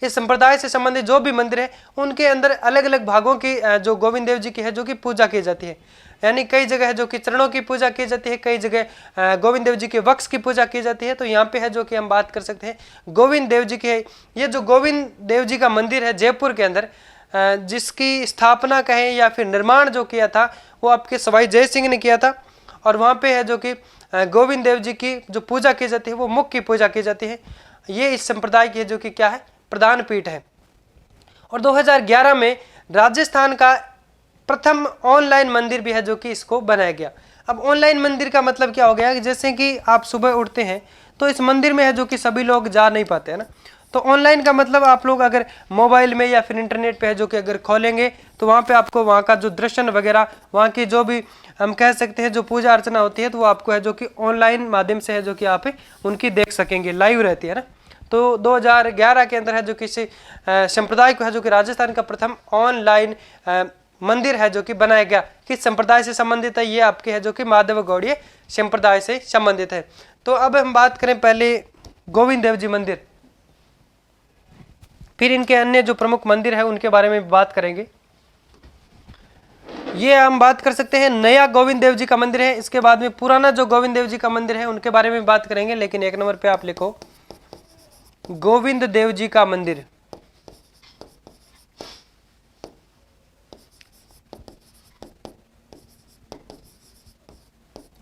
इस संप्रदाय से संबंधित जो भी मंदिर है उनके अंदर अलग अलग भागों की जो गोविंद देव जी की है जो कि पूजा की जाती है। यानी कई जगह है जो कि चरणों की पूजा की जाती है, कई जगह गोविंद देव जी के वक्ष की पूजा की जाती है। तो यहाँ पे है जो कि हम बात कर सकते हैं गोविंद देव जी के। ये जो गोविंद देव जी का मंदिर है जयपुर के अंदर, जिसकी स्थापना कहें या फिर निर्माण जो किया था वो आपके सवाई जय सिंह ने किया था। और वहाँ पे है जो कि गोविंद देव जी की जो पूजा की जाती है वो मुख्य की पूजा की जाती है। ये इस संप्रदाय की जो कि क्या है? प्रधान पीठ है। और 2011 में राजस्थान का प्रथम ऑनलाइन मंदिर भी है जो कि इसको बनाया गया। अब ऑनलाइन मंदिर का मतलब क्या हो गया कि जैसे कि आप सुबह उठते हैं तो इस मंदिर में है जो कि सभी लोग जा नहीं पाते हैं ना, तो ऑनलाइन का मतलब आप लोग अगर मोबाइल में या फिर इंटरनेट पे है जो कि अगर खोलेंगे तो वहाँ पे आपको वहाँ का जो दर्शन वगैरह, वहाँ की जो भी हम कह सकते हैं जो पूजा अर्चना होती है तो वो आपको है जो कि ऑनलाइन माध्यम से है जो कि आप उनकी देख सकेंगे, लाइव रहती है ना। तो 2011 के अंदर है जो किसी संप्रदाय को है जो कि राजस्थान का प्रथम ऑनलाइन मंदिर है जो कि बनाया गया। किस संप्रदाय से संबंधित है? ये आपके है जो कि माधव गौड़ीय संप्रदाय से संबंधित है। तो अब हम बात करें पहले गोविंद देव जी मंदिर, फिर इनके अन्य जो प्रमुख मंदिर है उनके बारे में बात करेंगे। ये हम बात कर सकते हैं नया गोविंद देव जी का मंदिर है, इसके बाद में पुराना जो गोविंद देव जी का मंदिर है उनके बारे में बात करेंगे। लेकिन एक नंबर पे आप लिखो गोविंद देव जी का मंदिर।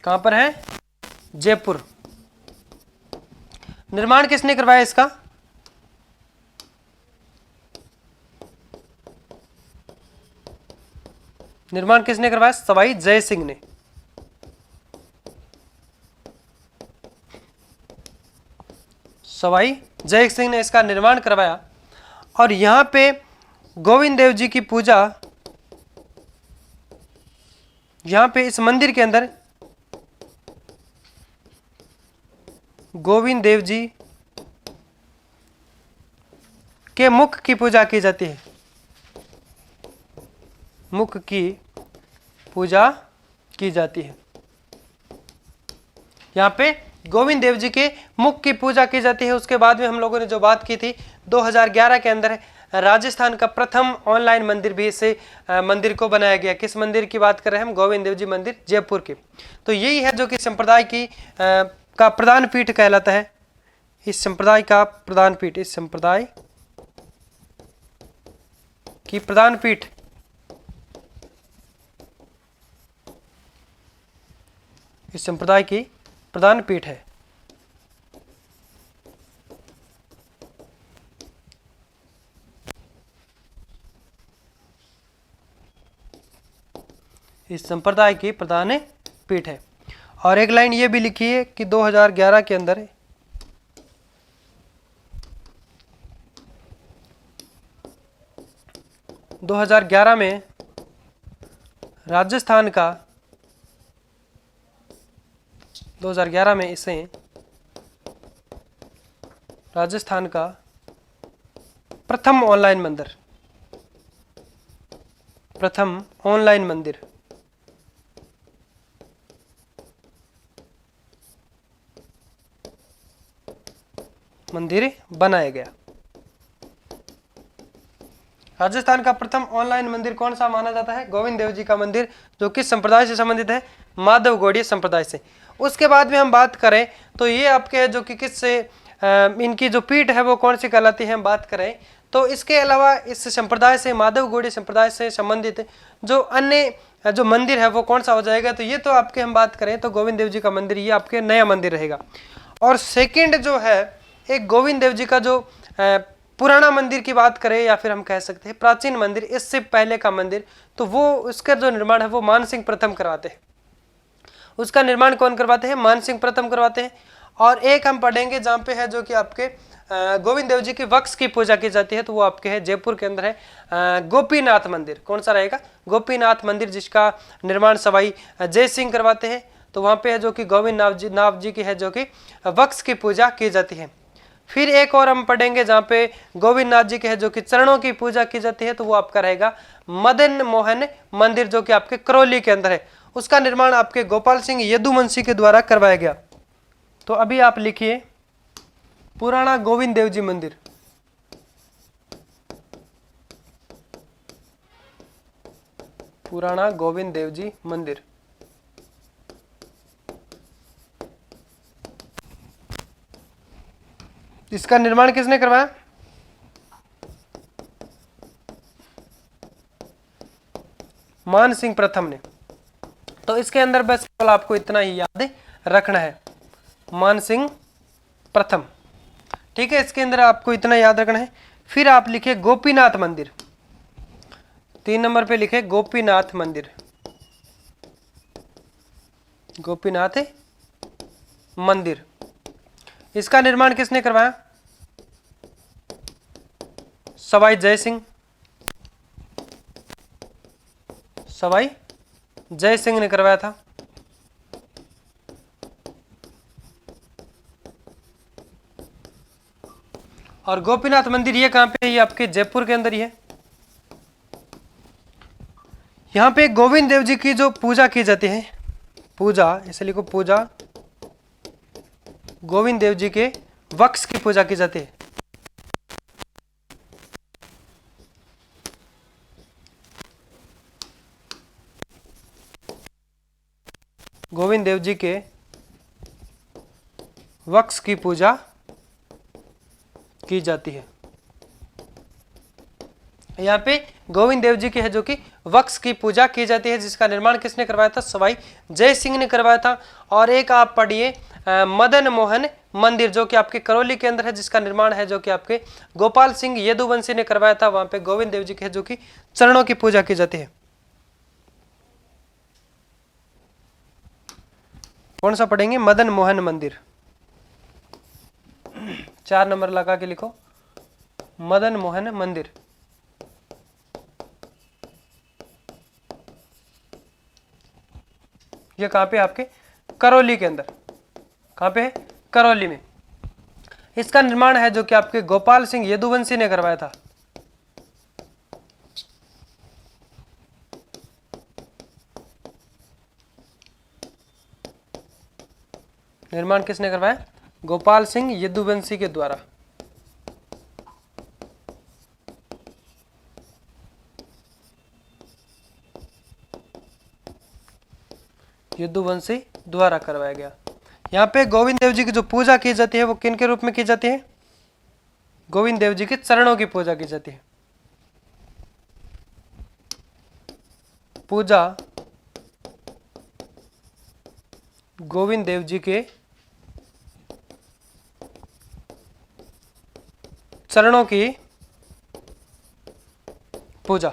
कहां पर है? जयपुर। निर्माण किसने करवाया इसका? निर्माण किसने करवाया? सवाई जय सिंह ने। सवाई जय सिंह ने इसका निर्माण करवाया। और यहां पे गोविंद देव जी की पूजा, यहां पे इस मंदिर के अंदर गोविंद देव जी के मुख की पूजा की जाती है। मुख की पूजा की जाती है। यहाँ पे गोविंद देव जी के मुख की पूजा की जाती है। उसके बाद में हम लोगों ने जो बात की थी 2011 के अंदर राजस्थान का प्रथम ऑनलाइन मंदिर भी इसे मंदिर को बनाया गया। किस मंदिर की बात कर रहे हैं हम? गोविंद देव जी मंदिर जयपुर की। तो यही है जो कि संप्रदाय की का प्रधान पीठ कहलाता है। इस संप्रदाय का प्रधान पीठ, इस संप्रदाय की प्रधान पीठ इस संप्रदाय की प्रधान पीठ है। इस संप्रदाय की प्रधान पीठ है। और एक लाइन ये भी लिखी है कि 2011 के अंदर 2011 में राजस्थान का 2011 में इसे राजस्थान का प्रथम ऑनलाइन मंदिर, प्रथम ऑनलाइन मंदिर बनाया गया। राजस्थान का प्रथम ऑनलाइन मंदिर कौन सा माना जाता है? गोविंद देव जी का मंदिर, जो किस संप्रदाय से संबंधित है? माधव गौड़ीय संप्रदाय से। उसके बाद में हम बात करें तो ये आपके है जो कि किससे इनकी जो पीठ है वो कौन सी कहलाती है, हम बात करें तो इसके अलावा इस संप्रदाय से, माधव गौड़ीय संप्रदाय से संबंधित जो अन्य जो मंदिर है वो कौन सा हो जाएगा? तो ये तो आपके हम बात करें तो गोविंद देव जी का मंदिर, ये आपके नया मंदिर रहेगा। और सेकंड जो है एक गोविंद देव जी का जो पुराना मंदिर की बात करें या फिर हम कह सकते हैं प्राचीन मंदिर, इससे पहले का मंदिर, तो वो उसका जो निर्माण है वो मानसिंह प्रथम करवाते हैं। उसका निर्माण कौन करवाते हैं? मानसिंह प्रथम करवाते हैं। और एक हम पढ़ेंगे जहाँ पे है जो कि आपके गोविंद देव जी की वक्स की पूजा की जाती है, तो वो आपके है जयपुर के अंदर है गोपीनाथ मंदिर। कौन सा रहेगा? गोपीनाथ मंदिर, जिसका निर्माण सवाई जय सिंह करवाते हैं। तो वहाँ पे है जो कि गोविंद नाथ जी की है जो कि वक्स की पूजा की जाती है। फिर एक और हम पढ़ेंगे जहाँ पे गोविंद नाथ जी के है जो कि चरणों की पूजा की जाती है, तो वो आपका रहेगा मदन मोहन मंदिर, जो कि आपके करौली के अंदर है। उसका निर्माण आपके गोपाल सिंह यदुवंशी के द्वारा करवाया गया। तो अभी आप लिखिए पुराना गोविंद देव जी मंदिर, पुराना गोविंद देव जी मंदिर। इसका निर्माण किसने करवाया? मानसिंह प्रथम ने। तो इसके अंदर बस केवल आपको इतना ही याद रखना है, मानसिंह प्रथम। ठीक है, इसके अंदर आपको इतना याद रखना है। फिर आप लिखे गोपीनाथ मंदिर, 3 नंबर पे लिखे गोपीनाथ मंदिर, गोपीनाथ मंदिर। इसका निर्माण किसने करवाया? सवाई जय सिंह, सवाई जय सिंह ने करवाया था। और गोपीनाथ मंदिर ये कहां पे है? ये आपके जयपुर के अंदर ही है। यहां पे गोविंद देव जी की जो पूजा की जाती है, पूजा ऐसे लिखो, पूजा गोविंद देव जी के वक्स की पूजा की जाती है। गोविंद देव जी के वक्स की पूजा की जाती है। यहाँ पे गोविंद देव जी की है जो कि वक्स की पूजा की जाती है, जिसका निर्माण किसने करवाया था? सवाई जय सिंह ने करवाया था। और एक आप पढ़िए मदन मोहन मंदिर, जो कि आपके करौली के अंदर है, जिसका निर्माण है जो कि आपके गोपाल सिंह यदुवंशी ने करवाया था। वहां पे गोविंद देव जी के है जो कि चरणों की पूजा की जाती है। कौन सा पढ़ेंगे? मदन मोहन मंदिर, 4 नंबर लगा के लिखो, मदन मोहन मंदिर। ये कहां पे? आपके करौली के अंदर। कहां पे है? करौली में। इसका निर्माण है जो कि आपके गोपाल सिंह यदुवंशी ने करवाया था। निर्माण किसने करवाया? गोपाल सिंह यदुवंशी के द्वारा। यदुवंशी द्वारा करवाया गया। यहाँ पे गोविंद देव जी की जो पूजा की जाती है वो किन के रूप में की जाती है? गोविंद देव जी के चरणों की पूजा की जाती है। पूजा गोविंद देव जी के चरणों की पूजा।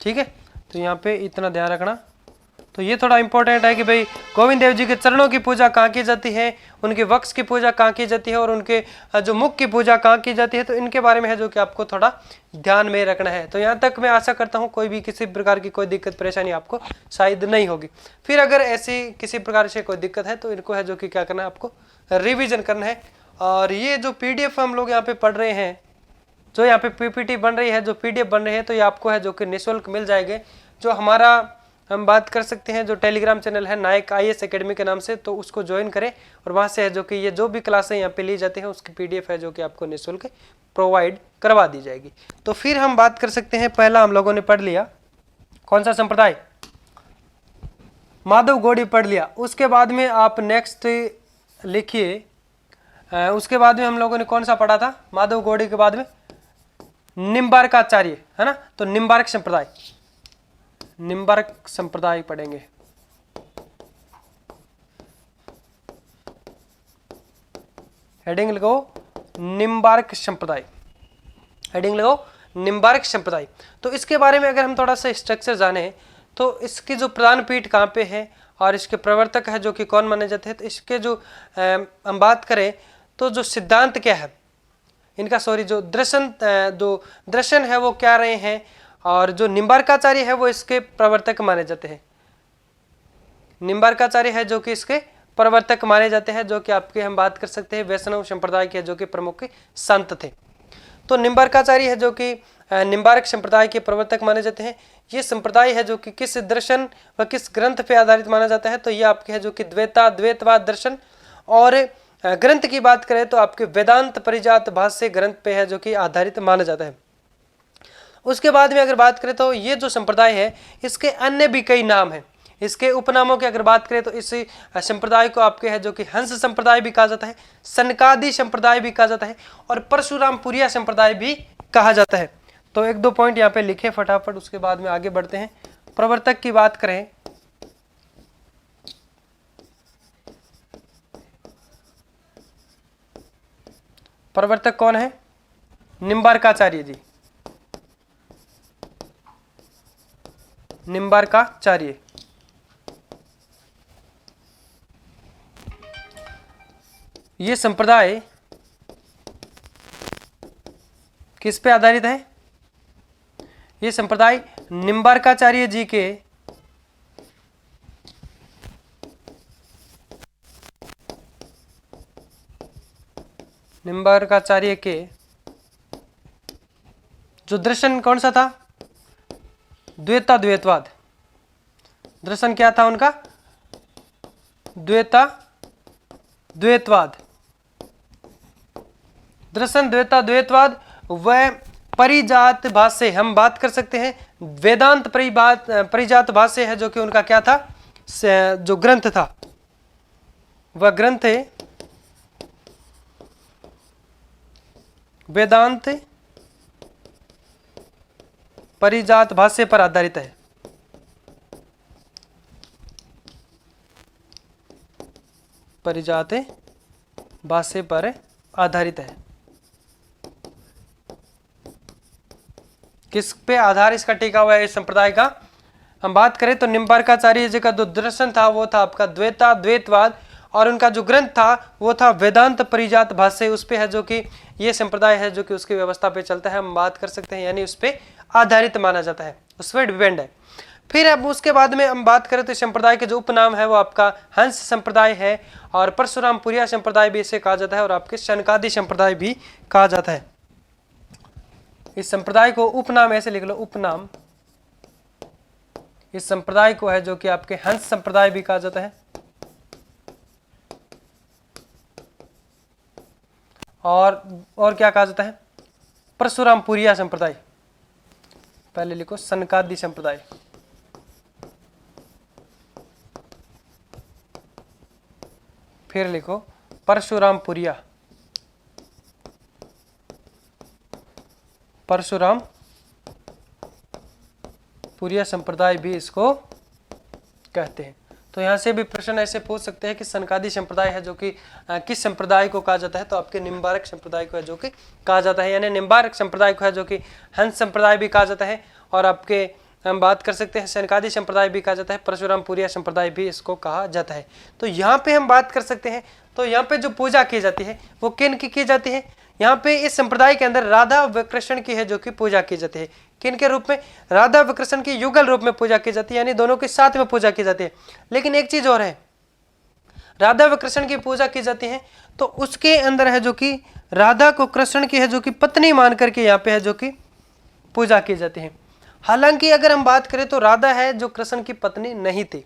ठीक है, तो यहाँ पे इतना ध्यान रखना। तो ये थोड़ा इंपॉर्टेंट है कि भाई गोविंद देव जी के चरणों की पूजा कहाँ की जाती है, उनके वक्स की पूजा कहाँ की जाती है, और उनके जो मुख की पूजा कहाँ की जाती है, तो इनके बारे में है जो कि आपको थोड़ा ध्यान में रखना है। तो यहाँ तक मैं आशा करता हूँ कोई भी किसी प्रकार की कोई दिक्कत परेशानी आपको शायद नहीं होगी। फिर अगर ऐसी किसी प्रकार से कोई दिक्कत है तो इनको है जो कि क्या करना है, आपको रिविजन करना है। और ये जो PDF हम लोग यहाँ पे पढ़ रहे हैं, जो यहाँ पे PPT बन रही है, जो PDF बन रही है, तो ये आपको है जो कि निःशुल्क मिल जाएंगे। जो हमारा हम बात कर सकते हैं जो टेलीग्राम चैनल है नायक IAS एकेडमी के नाम से, तो उसको ज्वाइन करें और वहाँ से है जो कि ये जो भी क्लासें यहाँ पे ली जाती हैं उसकी PDF है जो कि आपको निःशुल्क प्रोवाइड करवा दी जाएगी। तो फिर हम बात कर सकते हैं, पहला हम लोगों ने पढ़ लिया कौन सा संप्रदाय, माधव गौड़ी पढ़ लिया। उसके बाद में आप नेक्स्ट लिखिए, उसके बाद में हम लोगों ने कौन सा पढ़ा था, माधव गौड़ी के बाद में निम्बार्काचार्य, है ना। तो निम्बार्क संप्रदाय, निम्बार्क संप्रदाय पढ़ेंगे। हेडिंग लगाओ निम्बार्क संप्रदाय, हेडिंग लगाओ निम्बार्क संप्रदाय। तो इसके बारे में अगर हम थोड़ा सा स्ट्रक्चर जाने तो इसकी जो प्रधान पीठ कहाँ पे है और इसके प्रवर्तक है जो कि कौन माने जाते हैं, तो इसके जो हम बात करें तो जो सिद्धांत क्या है इनका, सॉरी जो दर्शन है वो क्या रहे हैं, और जो निम्बार्काचार्य है वो इसके प्रवर्तक माने जाते हैं। निम्बार्काचार्य है जो कि इसके प्रवर्तक माने जाते हैं, जो कि आपके हम बात कर सकते हैं वैष्णव संप्रदाय के जो कि प्रमुख संत थे। तो निम्बार्काचार्य है जो कि निम्बार्क संप्रदाय के प्रवर्तक माने जाते हैं। ये संप्रदाय है जो कि किस दर्शन व किस ग्रंथ पे आधारित माना जाता है, तो ये आपके है जो कि द्वैतवाद दर्शन, और ग्रंथ की बात करें तो आपके वेदांत परिजात भाष्य ग्रंथ पे है जो कि आधारित माना जाता है। उसके बाद में अगर बात करें तो ये जो संप्रदाय है इसके अन्य भी कई नाम हैं। इसके उपनामों की अगर बात करें तो इस संप्रदाय को आपके है जो कि हंस संप्रदाय भी कहा जाता है, सनकादि संप्रदाय भी कहा जाता है, और परशुरामपुरिया संप्रदाय भी कहा जाता है। तो एक दो पॉइंट यहाँ पे लिखे फटाफट, उसके बाद में आगे बढ़ते हैं। प्रवर्तक की बात करें प्रवर्तक कौन है, निम्बार्काचार्य जी, निम्बार्काचार्य। ये संप्रदाय किस पे आधारित है, ये संप्रदाय निम्बार्काचार्य जी के जो दर्शन कौन सा था, द्वैतवाद। दर्शन क्या था उनका, द्वैतवाद। दर्शन द्वैतवाद व परिजात भाष्य, हम बात कर सकते हैं वेदांत परिजात भाष्य है जो कि उनका क्या था, जो ग्रंथ था वह ग्रंथ है वेदांत परिजात भाष्य पर आधारित है। परिजात भाष्य पर आधारित है। किस पे आधार इसका टिका हुआ है इस संप्रदाय का, हम बात करें तो निम्बार्काचार्य जी का जो दर्शन था वो था आपका द्वैतवाद, और उनका जो ग्रंथ था वो था वेदांत परिजात भाष्य। उस पे है जो कि ये संप्रदाय है जो कि उसकी व्यवस्था पे चलता है, हम बात कर सकते हैं, यानी उस पे आधारित माना जाता है, उस पर डिपेंड है। फिर अब उसके बाद में हम बात करें तो संप्रदाय के जो उपनाम है वो आपका हंस संप्रदाय है, और परशुरामपुरिया संप्रदाय भी इसे कहा जाता है, और आपके सनकादि संप्रदाय भी कहा जाता है। इस संप्रदाय को उपनाम ऐसे लिख लो, उपनाम। इस संप्रदाय को है जो कि आपके हंस संप्रदाय भी कहा जाता है, और क्या कहा जाता है, परशुरामपुरिया संप्रदाय। पहले लिखो सनकादि संप्रदाय, फिर लिखो परशुरामपुरिया संप्रदाय भी इसको कहते हैं। तो यहाँ से भी प्रश्न ऐसे पूछ सकते हैं कि सनकादि संप्रदाय है जो कि किस संप्रदाय को कहा जाता है, तो आपके निम्बार्क संप्रदाय को है जो कि कहा जाता है, यानी निम्बार्क संप्रदाय को है जो कि हंस संप्रदाय भी कहा जाता है, और आपके हम बात कर सकते हैं सनकादि संप्रदाय भी कहा जाता है, परशुरामपुरिया संप्रदाय भी इसको कहा जाता है। तो यहाँ पे हम बात कर सकते हैं, तो यहाँ पे जो पूजा की जाती है वो किन की जाती है, यहाँ पे इस संप्रदाय के अंदर राधा व कृष्ण की है जो कि पूजा की जाती है। किन के रूप में, राधा व कृष्ण की युगल रूप में पूजा की जाती है, यानी दोनों के साथ में पूजा की जाती है। लेकिन एक चीज और है, राधा व कृष्ण की पूजा की जाती है तो उसके अंदर है जो कि राधा को कृष्ण की है जो कि पत्नी मान करके यहाँ पे है जो कि पूजा की जाती है, हालांकि अगर हम बात करें तो राधा है जो कृष्ण की पत्नी नहीं थी,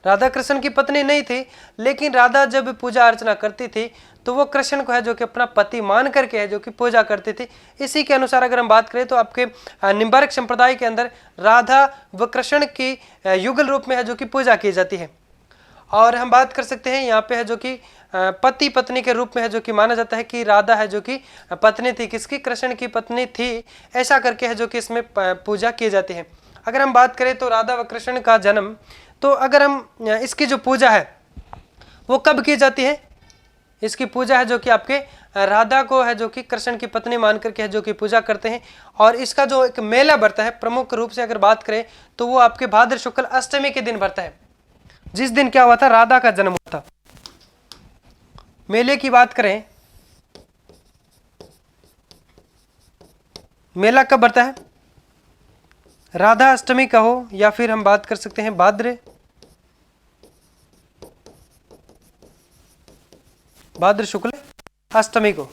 राधा कृष्ण की पत्नी नहीं थी, लेकिन राधा जब पूजा अर्चना करती थी तो वो कृष्ण को है जो कि अपना पति मान करके है जो कि पूजा करती थी। इसी के अनुसार अगर हम बात करें तो आपके निम्बार्क संप्रदाय के अंदर राधा व कृष्ण की युगल रूप में है जो कि पूजा की जाती है। और हम बात कर सकते हैं यहाँ पे है जो कि पति पत्नी के रूप में है जो कि माना जाता है कि राधा है जो कि पत्नी थी, किसकी? कृष्ण की पत्नी थी, ऐसा करके है जो कि इसमें पूजा की जाती है। अगर हम बात करें तो राधा व कृष्ण का जन्म, तो अगर हम इसकी जो पूजा है वो कब की जाती है? इसकी पूजा है जो कि आपके राधा को है जो कि कृष्ण की पत्नी मान करके है जो कि पूजा करते हैं। और इसका जो एक मेला बढ़ता है प्रमुख रूप से अगर बात करें तो वो आपके भाद्र शुक्ल अष्टमी के दिन बढ़ता है, जिस दिन क्या हुआ था? राधा का जन्म हुआ था। मेले की बात करें, मेला कब बढ़ता है? राधा अष्टमी का हो या फिर हम बात कर सकते हैं भाद्र शुक्ल अष्टमी को।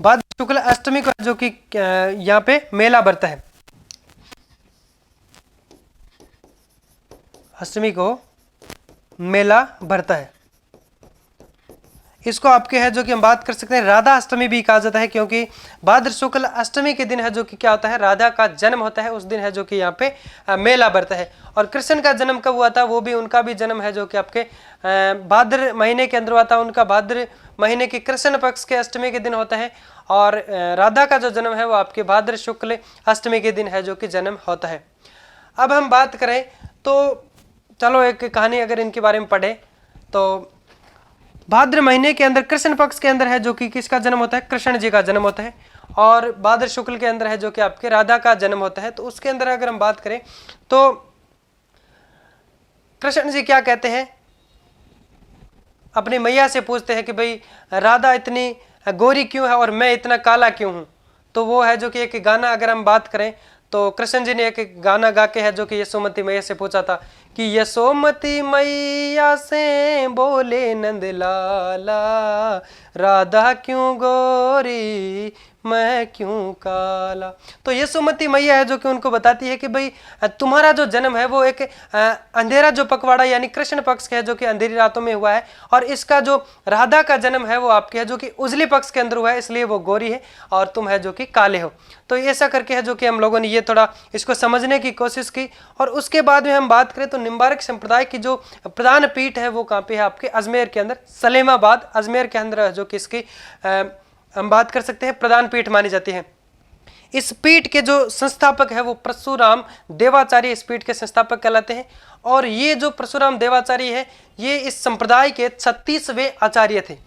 भाद्र शुक्ल अष्टमी को जो कि यहाँ पे मेला बढ़ता है, अष्टमी को मेला भरता है। इसको आपके है जो कि हम बात कर सकते हैं राधा अष्टमी भी कहा जाता है, क्योंकि भाद्र शुक्ल अष्टमी के दिन है जो कि क्या होता है? राधा का जन्म होता है, उस दिन है जो कि यहाँ पे मेला बढ़ता है। और कृष्ण का जन्म कब हुआ था? वो भी उनका भी जन्म है जो कि आपके भाद्र महीने के अंदर हुआ था। उनका भाद्र महीने के कृष्ण पक्ष के अष्टमी के दिन होता है, और राधा का जो जन्म है वो आपके भाद्र शुक्ल अष्टमी के दिन है जो कि जन्म होता है। अब हम बात करें तो चलो एक कहानी अगर इनके बारे में पढ़े तो भाद्र महीने के अंदर कृष्ण पक्ष के अंदर है जो कि किसका जन्म होता है? कृष्ण जी का जन्म होता है। और भाद्र शुक्ल के अंदर है जो कि आपके राधा का जन्म होता है। तो उसके अंदर अगर हम बात करें तो कृष्ण जी क्या कहते हैं? अपनी मैया से पूछते हैं कि भाई राधा इतनी गोरी क्यों है और मैं इतना काला क्यों हूं? तो वो है जो कि एक गाना अगर हम बात करें तो कृष्ण जी ने एक गाना गा के है जो कि यशोमती मैया से पूछा था कि यशोमती मैया से बोले नंदलाला, राधा क्यों गोरी मैं क्यों काला। तो यशोमती मैया है जो कि उनको बताती है कि भाई तुम्हारा जो जन्म है वो एक अंधेरा जो पखवाड़ा यानी कृष्ण पक्ष के है जो कि अंधेरी रातों में हुआ है, और इसका जो राधा का जन्म है वो आपके है जो कि उजली पक्ष के अंदर हुआ है, इसलिए वो गोरी है और तुम है जो कि काले हो। तो ऐसा करके है जो कि हम लोगों ने ये थोड़ा इसको समझने की कोशिश की। और उसके बाद में हम बात करें तो निम्बार्क संप्रदाय की जो प्रधान पीठ है वो कहाँ पे है? आपके अजमेर के अंदर, सलेमाबाद अजमेर के अंदर जो कि इसकी हम बात कर सकते हैं प्रधान पीठ मानी जाती है। इस पीठ के जो संस्थापक है वो परशुराम देवाचार्य इस पीठ के संस्थापक कहलाते हैं। और ये जो परशुराम देवाचार्य है ये इस संप्रदाय के 36वें आचार्य थे।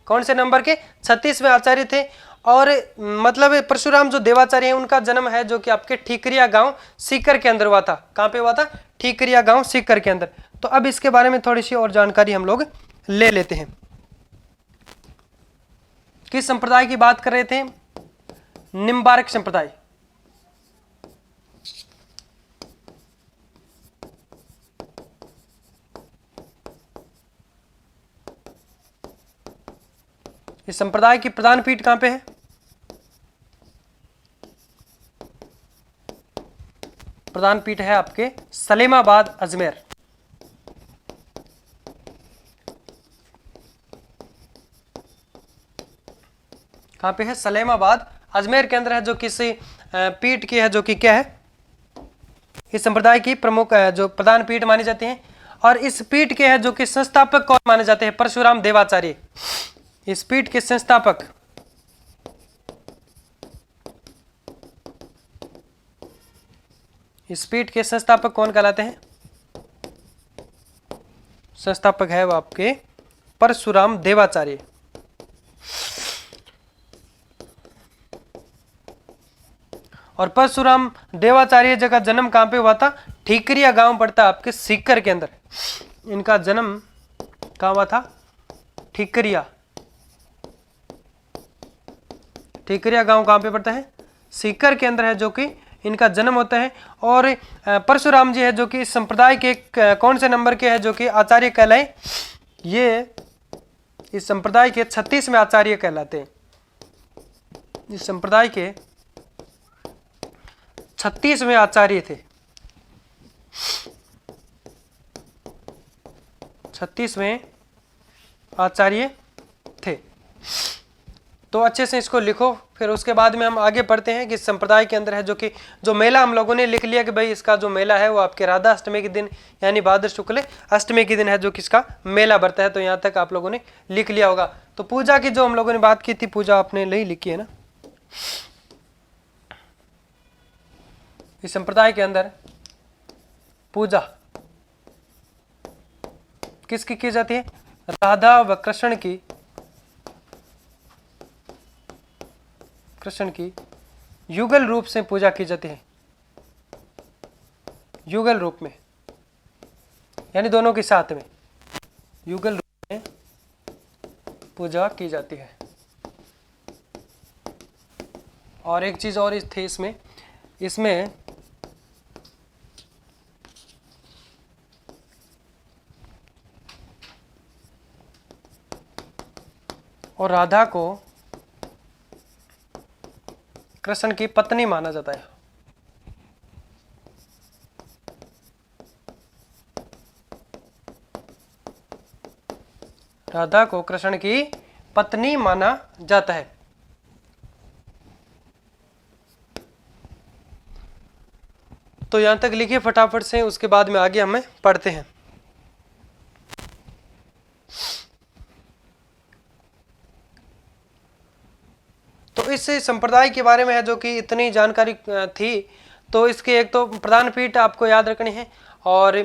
कौन से नंबर के? 36वें आचार्य थे। और मतलब परशुराम जो देवाचार्य है उनका जन्म है जो कि आपके ठीकरिया गांव सीकर के अंदर हुआ था। कहां पे हुआ था? ठीकरिया गांव सीकर के अंदर। तो अब इसके बारे में थोड़ी सी और जानकारी हम लोग ले लेते हैं। किस संप्रदाय की बात कर रहे थे? निम्बार्क संप्रदाय। इस संप्रदाय की प्रधान पीठ कहां पे है? प्रधान पीठ है आपके सलेमाबाद अजमेर। कहां पे है? सलेमाबाद अजमेर के अंदर है जो किसी पीठ की है जो कि क्या है? इस संप्रदाय की प्रमुख जो प्रधान पीठ मानी जाती है। और इस पीठ के है जो कि संस्थापक कौन माने जाते हैं? परशुराम देवाचार्य। इस पीठ के संस्थापक इस पीठ के संस्थापक कौन कहलाते हैं? संस्थापक है वो आपके परशुराम देवाचार्य। और परशुराम देवाचार्य जी का जन्म कहां पे हुआ था? ठीकरिया गांव पड़ता है आपके सीकर के अंदर। इनका जन्म कहां हुआ था? ठीकरिया। ठीकरिया गांव कहां पे पड़ता है? सीकर के अंदर है जो कि इनका जन्म होता है। और परशुराम जी है जो कि इस संप्रदाय के कौन से नंबर के है जो कि आचार्य कहलाए? ये इस संप्रदाय के 36वें आचार्य कहलाते हैं। इस संप्रदाय के 36वें आचार्य थे। 36वें आचार्य थे। तो अच्छे से इसको लिखो। फिर उसके बाद में हम आगे पढ़ते हैं कि संप्रदाय के अंदर है जो मेला हम लोगों ने लिख लिया कि भाई इसका जो मेला है वो आपके राधा अष्टमी के दिन यानी भाद्र शुक्ल अष्टमी के दिन है जो किसका मेला बढ़ता है। तो यहाँ तक आप लोगों ने लिख लिया होगा। तो पूजा की जो हम लोगों ने बात की थी, पूजा आपने नहीं लिखी है ना। इस संप्रदाय के अंदर पूजा किसकी की जाती है? राधा व कृष्ण की युगल रूप से पूजा की जाती है। युगल रूप में यानी दोनों के साथ में युगल रूप में पूजा की जाती है। और एक चीज और थी इसमें और राधा को कृष्ण की पत्नी माना जाता है। राधा को कृष्ण की पत्नी माना जाता है। तो यहां तक लिखिए फटाफट से, उसके बाद में आगे हमें पढ़ते हैं। तो इस संप्रदाय के बारे में है जो कि इतनी जानकारी थी। तो इसके एक तो प्रधान पीठ आपको याद रखनी है, और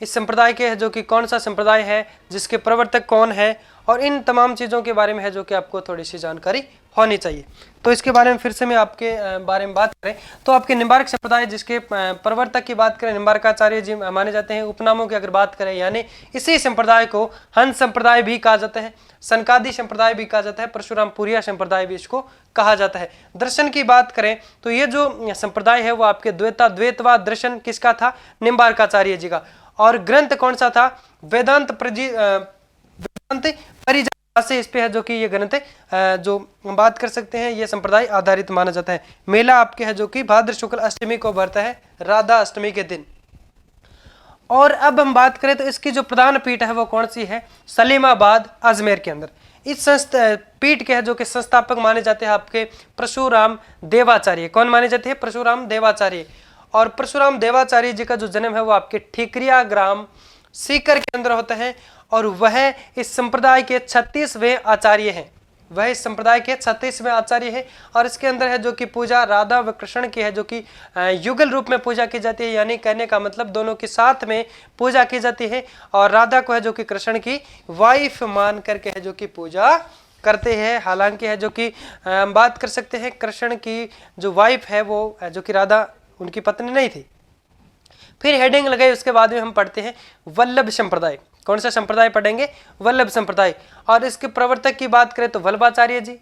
इस संप्रदाय के है जो कि कौन सा संप्रदाय है, जिसके प्रवर्तक कौन है, और इन तमाम चीज़ों के बारे में है जो कि आपको थोड़ी सी जानकारी होनी चाहिए। तो इसके बारे में फिर से मैं आपके बारे में बात करें तो आपके निम्बार्क संप्रदाय जिसके प्रवर्तक की बात करें निम्बार्काचार्य जी माने जाते हैं। उपनामों की अगर बात करें यानी इसी संप्रदाय को हंस संप्रदाय भी कहा जाता है, सनकादि संप्रदाय भी कहा जाता है, परशुरामपुरिया संप्रदाय भी इसको कहा जाता है। दर्शन की बात करें तो ये जो संप्रदाय है वो आपके द्वैतवाद दर्शन किसका था? निम्बार्काचार्य जी का। और ग्रंथ कौन सा था? वेदांत परिजा से इस पे है जो कि ये ग्रंथ जो हम बात कर सकते हैं ये संप्रदाय आधारित माना जाता है। मेला आपके है जो कि भाद्र शुक्ल अष्टमी को बढ़ता है, राधा अष्टमी के दिन। और अब हम बात करें तो इसकी जो प्रधान पीठ है वो कौन सी है? सलीमाबाद अजमेर के अंदर। इस पीठ के है जो कि संस्थापक माने जाते हैं आपके परशुराम देवाचार्य। कौन माने जाते हैं? परशुराम देवाचार्य। और परशुराम देवाचार्य जी का जो जन्म है वो आपके ठिकरिया ग्राम सीकर के अंदर होता है, और वह इस संप्रदाय के 36वें आचार्य हैं। वह इस संप्रदाय के 36वें आचार्य है। और इसके अंदर है जो कि पूजा राधा व कृष्ण की है जो कि युगल रूप में पूजा की जाती है, यानी कहने का मतलब दोनों के साथ में पूजा की जाती है। और राधा को है जो कि कृष्ण की वाइफ मान करके है जो कि पूजा करते हैं। हालांकि है जो कि बात कर सकते हैं कृष्ण की जो वाइफ है वो जो कि राधा उनकी पत्नी नहीं थी। फिर हेडिंग लगाई, उसके बाद में हम पढ़ते हैं वल्लभ संप्रदाय। कौन सा संप्रदाय पढ़ेंगे? वल्लभ संप्रदाय। और इसके प्रवर्तक की बात करें तो वल्लभाचार्य जी,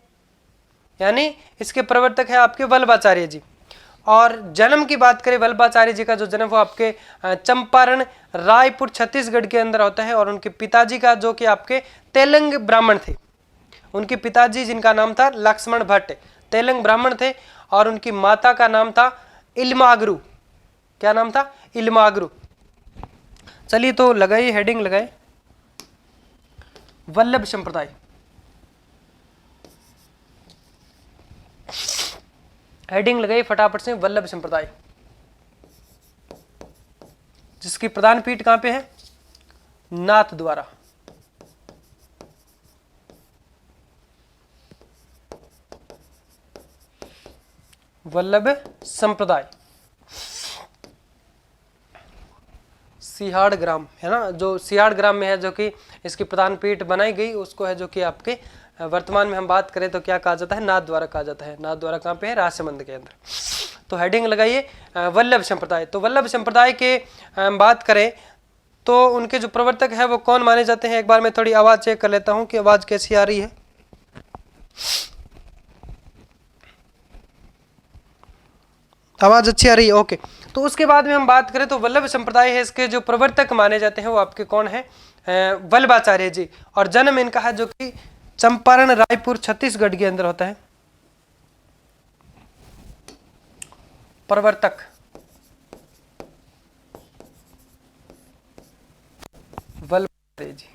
यानी इसके प्रवर्तक है आपके वल्लभाचार्य जी। और जन्म की बात करें वल्लभाचार्य जी का जो जन्म वो आपके चंपारण रायपुर छत्तीसगढ़ के अंदर होता है। और उनके पिताजी का जो कि आपके तेलंग ब्राह्मण थे, उनके पिताजी जिनका नाम था लक्ष्मण भट्ट तेलंग ब्राह्मण थे। और उनकी माता का नाम था इल्मागरू। क्या नाम था? इल्मागरू। चलिए तो लगाइए, हेडिंग लगाए वल्लभ संप्रदाय। हेडिंग लगाइए फटाफट से वल्लभ संप्रदाय, जिसकी प्रधान पीठ कहां पे है? नाथ द्वारा। वल्लभ संप्रदाय सिहाड़ ग्राम है ना, जो सिहाड़ ग्राम में है जो कि इसकी प्रधान पीठ बनाई गई, उसको है जो कि आपके वर्तमान में हम बात करें तो क्या कहा जाता है? नाथ द्वारा कहा जाता है। नाथ द्वारा कहाँ पे है? राजसमंद के अंदर। तो हेडिंग लगाइए वल्लभ संप्रदाय। तो वल्लभ संप्रदाय के बात करें तो उनके जो प्रवर्तक है वो कौन माने जाते हैं? एक बार मैं थोड़ी आवाज चेक कर लेता हूँ कि आवाज कैसी आ रही है। आवाज अच्छी आ रही है, ओके। तो उसके बाद में हम बात करें तो वल्लभ संप्रदाय है, इसके जो प्रवर्तक माने जाते हैं वो आपके कौन है? वल्लभाचार्य जी। और जन्म इनका है जो कि चंपारण रायपुर छत्तीसगढ़ के अंदर होता है। प्रवर्तक कहलाते हैं जी?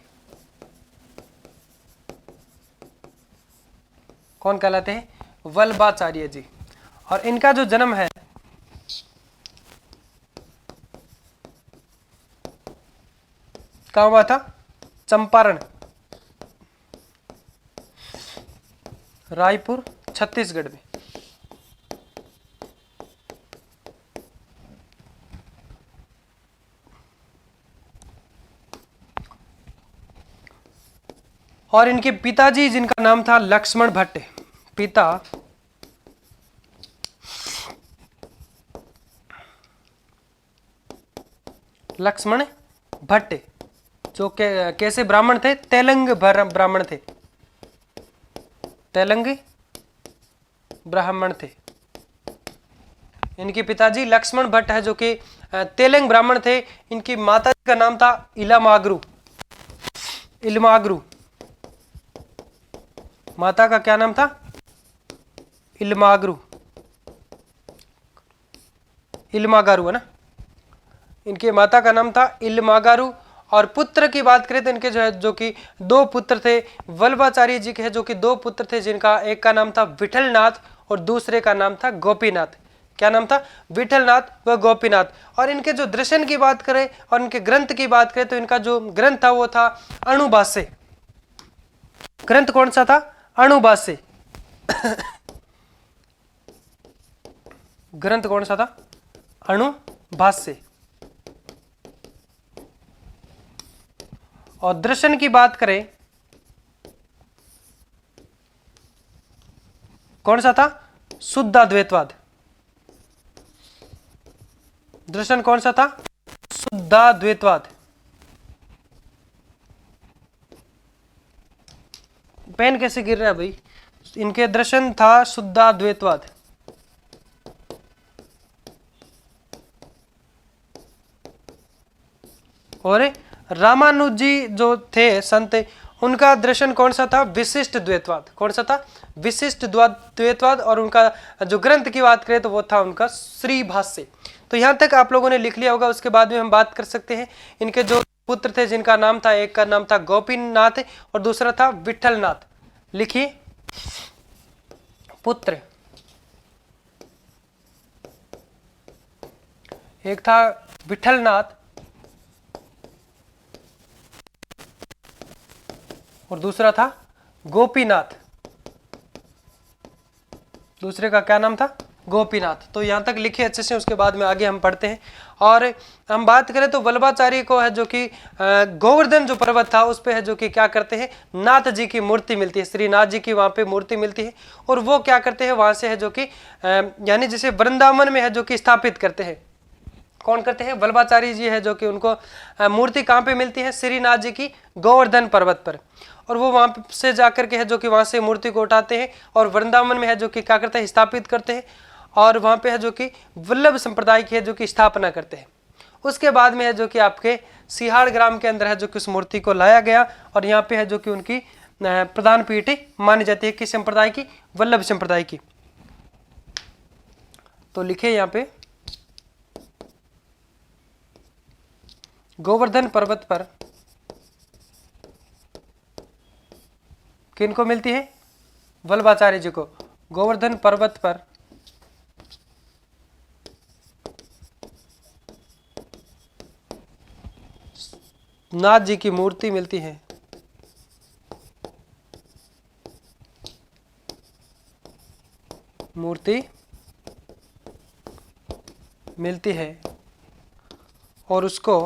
कौन कहलाते हैं? वल्लभाचार्य जी। और इनका जो जन्म है कहाँ हुआ था? चंपारण, रायपुर, छत्तीसगढ़ में। और इनके पिताजी जिनका नाम था लक्ष्मण भट्ट, पिता लक्ष्मण भट्ट, जो कैसे ब्राह्मण थे? तेलंग ब्राह्मण थे, तेलंग ब्राह्मण थे। इनके पिताजी लक्ष्मण भट्ट है जो कि तेलंग ब्राह्मण थे। इनकी माता का नाम था इलामागरू, इलमागरू। माता का क्या नाम था? इलमागरू, इलमागारू है ना। इनके माता का नाम था इलमागारू। और पुत्र की बात करें तो इनके जो कि दो पुत्र थे, वल्लभाचार्य जी के है जो कि दो पुत्र थे, जिनका एक का नाम था विठलनाथ और दूसरे का नाम था गोपीनाथ। क्या नाम था? विठलनाथ व गोपीनाथ। और इनके जो दर्शन की बात करें और इनके ग्रंथ की बात करें तो इनका जो ग्रंथ था वो था अणुभाष्य। ग्रंथ कौन सा था? अणुभाष्य। ग्रंथ कौन सा था? अणुभाष्य। और दर्शन की बात करें कौन सा था? शुद्धाद्वैतवाद। दर्शन कौन सा था? शुद्धाद्वैतवाद। पेन कैसे गिर रहा है भाई? इनके दर्शन था शुद्धाद्वैतवाद। और रामानुज जी जो थे संत, उनका दर्शन कौन सा था? विशिष्ट द्वैतवाद। कौन सा था? विशिष्ट द्वैतवाद। और उनका जो ग्रंथ की बात करें तो वो था उनका श्री भाष्य। तो यहाँ तक आप लोगों ने लिख लिया होगा। उसके बाद में हम बात कर सकते हैं इनके जो पुत्र थे, जिनका नाम था, एक का नाम था गोपीनाथ और दूसरा था विठलनाथ। लिखिए, पुत्र एक था विठलनाथ और दूसरा था गोपीनाथ। दूसरे का क्या नाम था? गोपीनाथ। तो यहां तक लिखे अच्छे से, उसके बाद में आगे हम पढ़ते हैं। और हम बात करें तो वल्लभाचार्य को है जो कि गोवर्धन जो पर्वत था उस पे है जो कि क्या करते हैं? नाथ जी की मूर्ति मिलती है, श्री नाथ जी की वहां पे मूर्ति मिलती है। और वो क्या करते हैं? वहां से है जो कि यानी जिसे वृंदावन में है जो कि स्थापित करते हैं। कौन करते हैं? वल्लभाचार्य जी है जो कि उनको मूर्ति कहाँ पे मिलती है? श्रीनाथ जी की गोवर्धन पर्वत पर। और वो वहां से जाकर के है जो कि वहां से मूर्ति को उठाते हैं और वृंदावन में है जो कि क्या करते हैं? स्थापित करते हैं। और वहां पे है जो कि वल्लभ संप्रदाय की है जो कि स्थापना करते हैं। उसके बाद में है जो कि आपके सिहाड़ ग्राम के अंदर है जो कि उस मूर्ति को लाया गया और यहाँ पे है जो कि उनकी प्रधान पीठ मानी जाती है। किस संप्रदाय की? वल्लभ संप्रदाय की। तो लिखे यहाँ पे, गोवर्धन पर्वत पर किनको मिलती है? वल्लभाचार्य जी को। गोवर्धन पर्वत पर नाथ जी की मूर्ति मिलती है। मूर्ति मिलती है और उसको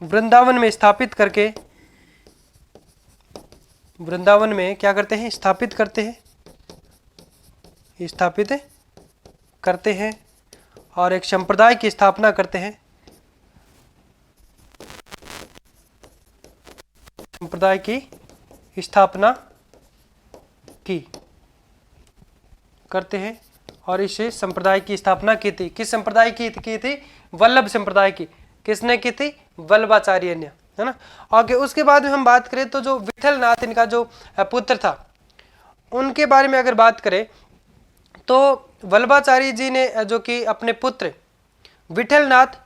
वृंदावन में स्थापित करके, वृंदावन में क्या करते हैं? स्थापित करते हैं, स्थापित करते हैं और एक संप्रदाय की स्थापना करते हैं। संप्रदाय की स्थापना की करते हैं और इस संप्रदाय की स्थापना की थी। किस संप्रदाय की थी? वल्लभ संप्रदाय की। किसने की थी? वल्लभाचार्य ने, है ना। आगे उसके बाद में हम बात करें तो जो विठलनाथ इनका जो पुत्र था उनके बारे में अगर बात करें तो वल्लभाचार्य जी ने जो कि अपने पुत्र विठलनाथ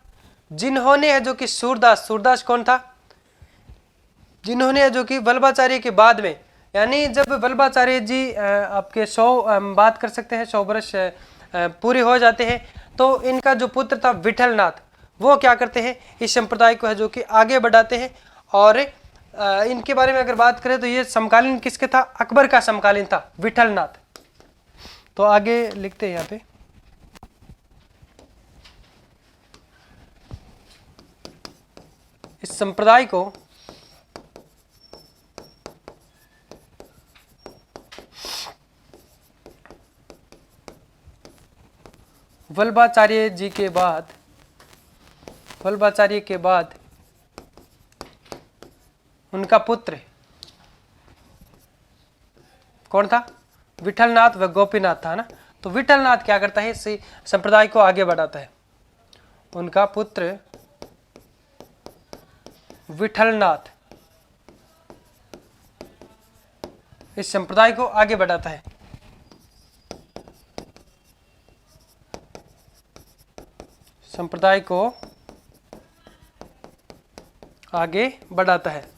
जिन्होंने है जो कि सूरदास, सूरदास कौन था? जिन्होंने है जो कि वल्लभाचार्य के बाद में, यानी जब वल्लभाचार्य जी आपके 100 बात कर सकते हैं 100 वर्ष पूरे हो जाते हैं, तो इनका जो पुत्र था विठलनाथ, वो क्या करते हैं, इस संप्रदाय को है जो कि आगे बढ़ाते हैं। और इनके बारे में अगर बात करें तो ये समकालीन किसके था? अकबर का समकालीन था विठलनाथ। तो आगे लिखते हैं यहाँ पे, इस संप्रदाय को वल्लभाचार्य जी के बाद, वल्लभाचार्य के बाद उनका पुत्र कौन था? विठलनाथ व गोपीनाथ था ना। तो विठलनाथ क्या करता है, इस संप्रदाय को आगे बढ़ाता है। उनका पुत्र विठलनाथ इस संप्रदाय को आगे बढ़ाता है। संप्रदाय को आगे बढ़ाता है।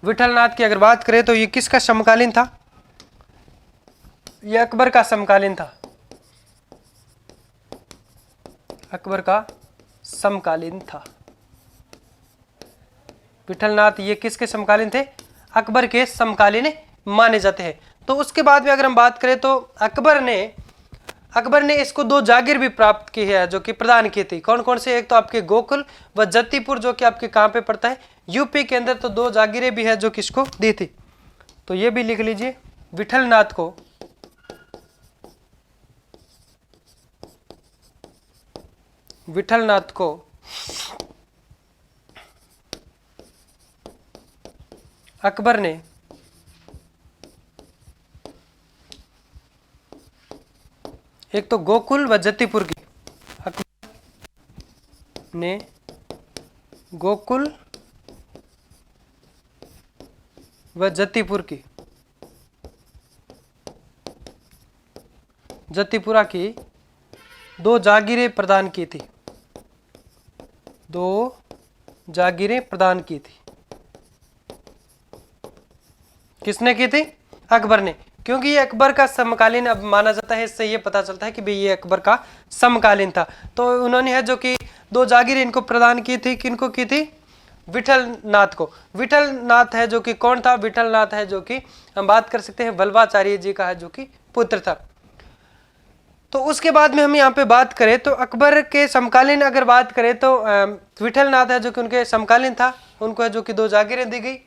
विठलनाथ की अगर बात करें तो ये किसका समकालीन था? ये अकबर का समकालीन था, अकबर का समकालीन था। विठलनाथ ये किसके समकालीन थे? अकबर के समकालीन माने जाते हैं। तो उसके बाद में अगर हम बात करें तो अकबर ने इसको 2 जागीर भी प्राप्त की है, जो कि प्रदान की थी। कौन कौन से? एक तो आपके गोकुल व जत्तीपुर, जो कि आपके कहाँ पे पड़ता है? यूपी के अंदर। तो 2 जागीरें भी है जो किसको दी थी, तो ये भी लिख लीजिए। विठलनाथ को अकबर ने एक तो गोकुल व जत्तीपुर की, अकबर ने गोकुल व जत्तीपुरा की 2 जागीरें प्रदान की थी, 2 जागीरें प्रदान की थी। किसने की थी? अकबर ने। क्योंकि ये अकबर का समकालीन अब माना जाता है, इससे ये पता चलता है कि भाई ये अकबर का समकालीन था। तो उन्होंने है जो कि 2 जागीरें इनको प्रदान की थी। किनको की थी? विठलनाथ को। विठलनाथ है जो कि कौन था? विठलनाथ है जो कि हम बात कर सकते हैं वल्लभाचार्य जी का है जो कि पुत्र था। तो उसके बाद में हम यहाँ पे बात करें तो अकबर के समकालीन अगर बात करें तो विठलनाथ है जो कि उनके समकालीन था, उनको है जो कि 2 जागीरें दी गई।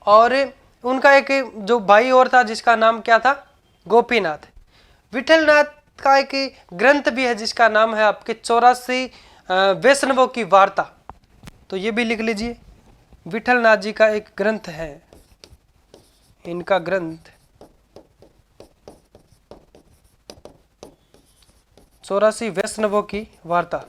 और उनका एक जो भाई और था जिसका नाम क्या था? गोपीनाथ। विठलनाथ का एक ग्रंथ भी है जिसका नाम है आपके 84 वैष्णवों की वार्ता। तो ये भी लिख लीजिए। विठलनाथ जी का एक ग्रंथ है, इनका ग्रंथ 84 वैष्णवों की वार्ता।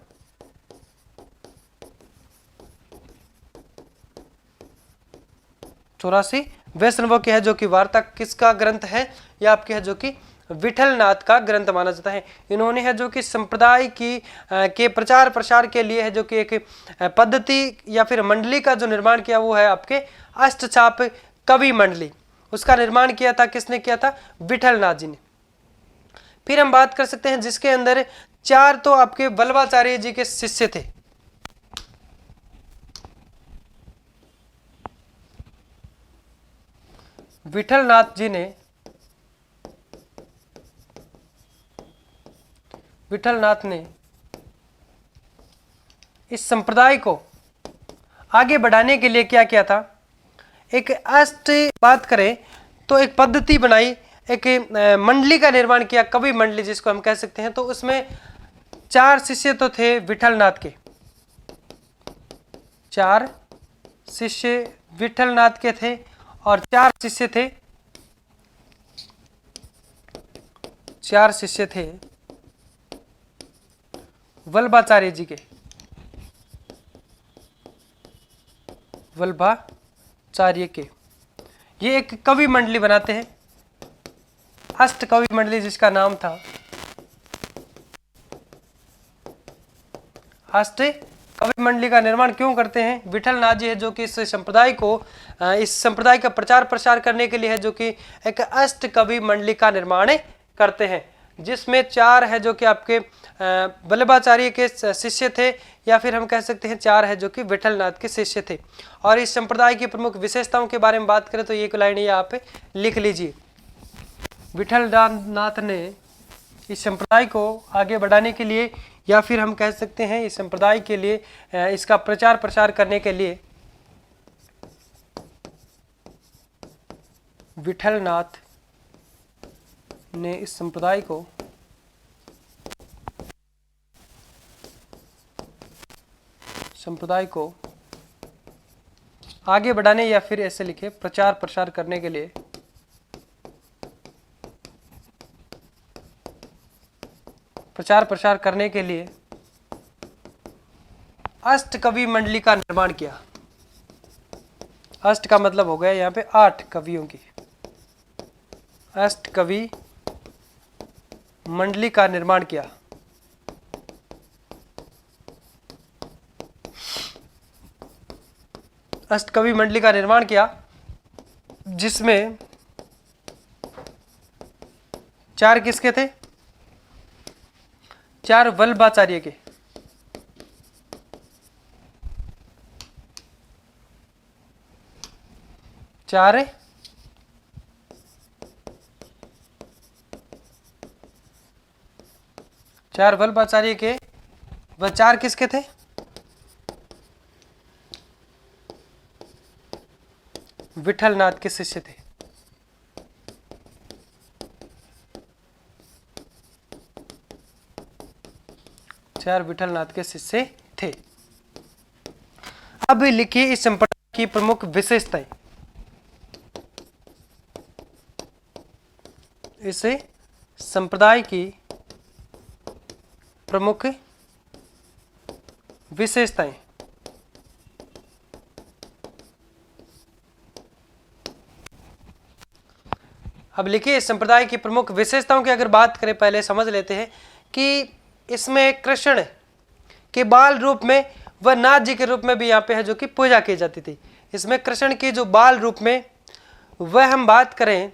चौरासी वैष्णवों की है जो कि वार्ता किसका ग्रंथ है? यह आपके है जो कि विठलनाथ का ग्रंथ माना जाता है। इन्होंने है जो कि संप्रदाय की के प्रचार प्रसार के लिए है जो कि एक पद्धति या फिर मंडली का जो निर्माण किया, वो है आपके अष्टचाप कवि मंडली। उसका निर्माण किया था, किसने किया था? विठलनाथ जी ने। फिर हम बात कर सकते हैं जिसके अंदर 4 तो आपके वल्लभाचार्य जी के शिष्य थे। विठलनाथ ने इस संप्रदाय को आगे बढ़ाने के लिए क्या किया था? एक बात करें तो एक पद्धति बनाई, एक मंडली का निर्माण किया, कवि मंडली जिसको हम कह सकते हैं। तो उसमें 4 शिष्य तो थे विठलनाथ के, 4 शिष्य विठलनाथ के थे और 4 शिष्य थे, 4 शिष्य थे वल्लभाचार्य जी के, वल्लभाचार्य के। ये एक कवि मंडली बनाते हैं, अष्ट कवि मंडली, जिसका नाम था अष्ट कवि मंडली का निर्माण क्यों करते हैं? विठल नाथ जी है जो कि इस संप्रदाय का प्रचार प्रसार करने के लिए है जो कि एक अष्ट कवि मंडली का निर्माण करते हैं, जिसमें 4 है जो कि आपके वल्लभाचार्य के शिष्य थे, या फिर हम कह सकते हैं 4 है जो कि विठल नाथ के शिष्य थे। और इस संप्रदाय की प्रमुख विशेषताओं के बारे में बात करें तो एक लाइन यहाँ पे लिख लीजिए। विठल नाथ ने इस संप्रदाय को आगे बढ़ाने के लिए, या फिर हम कह सकते हैं इस संप्रदाय के लिए, इसका प्रचार प्रसार करने के लिए विठल नाथ ने इस संप्रदाय को आगे बढ़ाने, या फिर ऐसे लिखे प्रचार प्रसार करने के लिए अष्ट कवि मंडली का निर्माण किया। अष्ट का मतलब हो गया यहाँ पे 8 कवियों की, अष्ट कवि मंडली का निर्माण किया। अष्ट कवि मंडली का निर्माण किया जिसमें 4 किसके थे? 4 वल्लभाचार्य के। चार वल्लभाचार्य के, वह 4 किसके थे? विठल नाथ के शिष्य थे। चार विठल नाथ के शिष्य थे। अब लिखिए इस संप्रदाय की प्रमुख विशेषताएं। इस संप्रदाय की प्रमुख विशेषताएं। अब लिखिए इस संप्रदाय की प्रमुख विशेषताओं की अगर बात करें, पहले समझ लेते हैं कि इसमें कृष्ण के बाल रूप में व नाथ जी के रूप में भी यहाँ पे है जो कि पूजा की जाती थी। इसमें कृष्ण की जो बाल रूप में वह हम बात करें